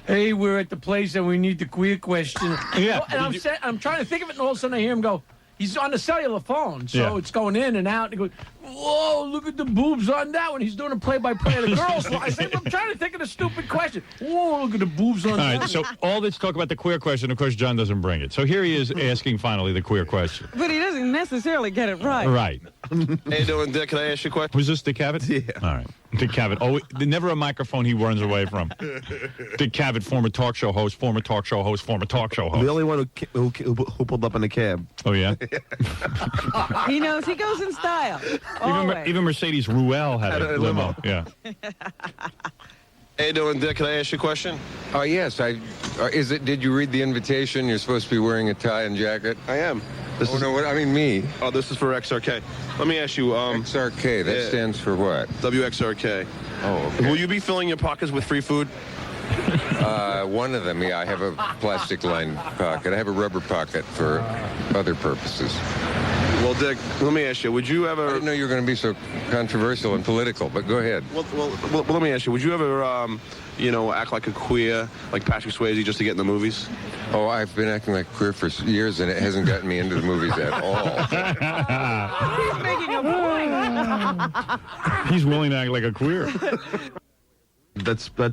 hey, we're at the place, and we need the queer question. Yeah. And I'm trying to think of it, and all of a sudden I hear him go, he's on the cellular phone, so it's going in and out. And he goes, whoa, look at the boobs on that one. He's doing a play-by-play of the girls. I said, I'm trying to think of the stupid question. Whoa, look at the boobs on All that right, one. so all this talk about the queer question, of course, John doesn't bring it. So here he is asking finally the queer question. But he doesn't necessarily get it right. Right. Hey, doing, Dick? Can I ask you a question? Was this Dick Cavett? Yeah. All right. Dick Cavett. Oh, never a microphone he runs away from. Dick Cavett, former talk show host, former talk show host, former talk show host. The only one who pulled up in the cab. Oh, yeah? He knows he goes in style. Even Mercedes Ruel had a limo. Yeah. Hey, doing, Dick? Can I ask you a question? Oh, yes. Did you read the invitation? You're supposed to be wearing a tie and jacket? I am. Me. Oh, this is for XRK. Let me ask you. XRK, that stands for what? WXRK. Oh, okay. Will you be filling your pockets with free food? One of them, yeah. I have a plastic-lined pocket. I have a rubber pocket for other purposes. Well, Dick, let me ask you. Would you ever... I didn't know you were going to be so controversial and political, but go ahead. Well, let me ask you. Would you ever, act like a queer, like Patrick Swayze, just to get in the movies? Oh, I've been acting like queer for years, and it hasn't gotten me into the movies at all. He's making a point. He's willing to act like a queer. That's Paul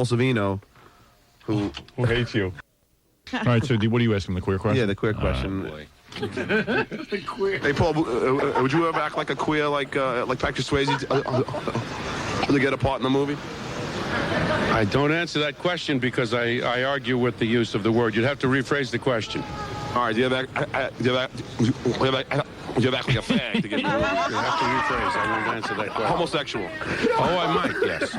Savino, who hates you. All right, so what are you asking, the queer question? Yeah, the queer question. Boy. The queer. Hey, Paul, would you ever act like a queer, like Patrick Swayze, to get a part in the movie? I don't answer that question because I argue with the use of the word. You'd have to rephrase the question. All right, do you have act like a fag to get in the movie? You have to rephrase. I won't answer that question. Homosexual. Oh, I might, yes.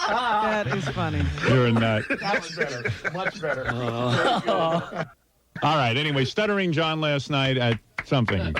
That is funny. You're a nut. Much better. Much better. All right, anyway, Stuttering John last night at something.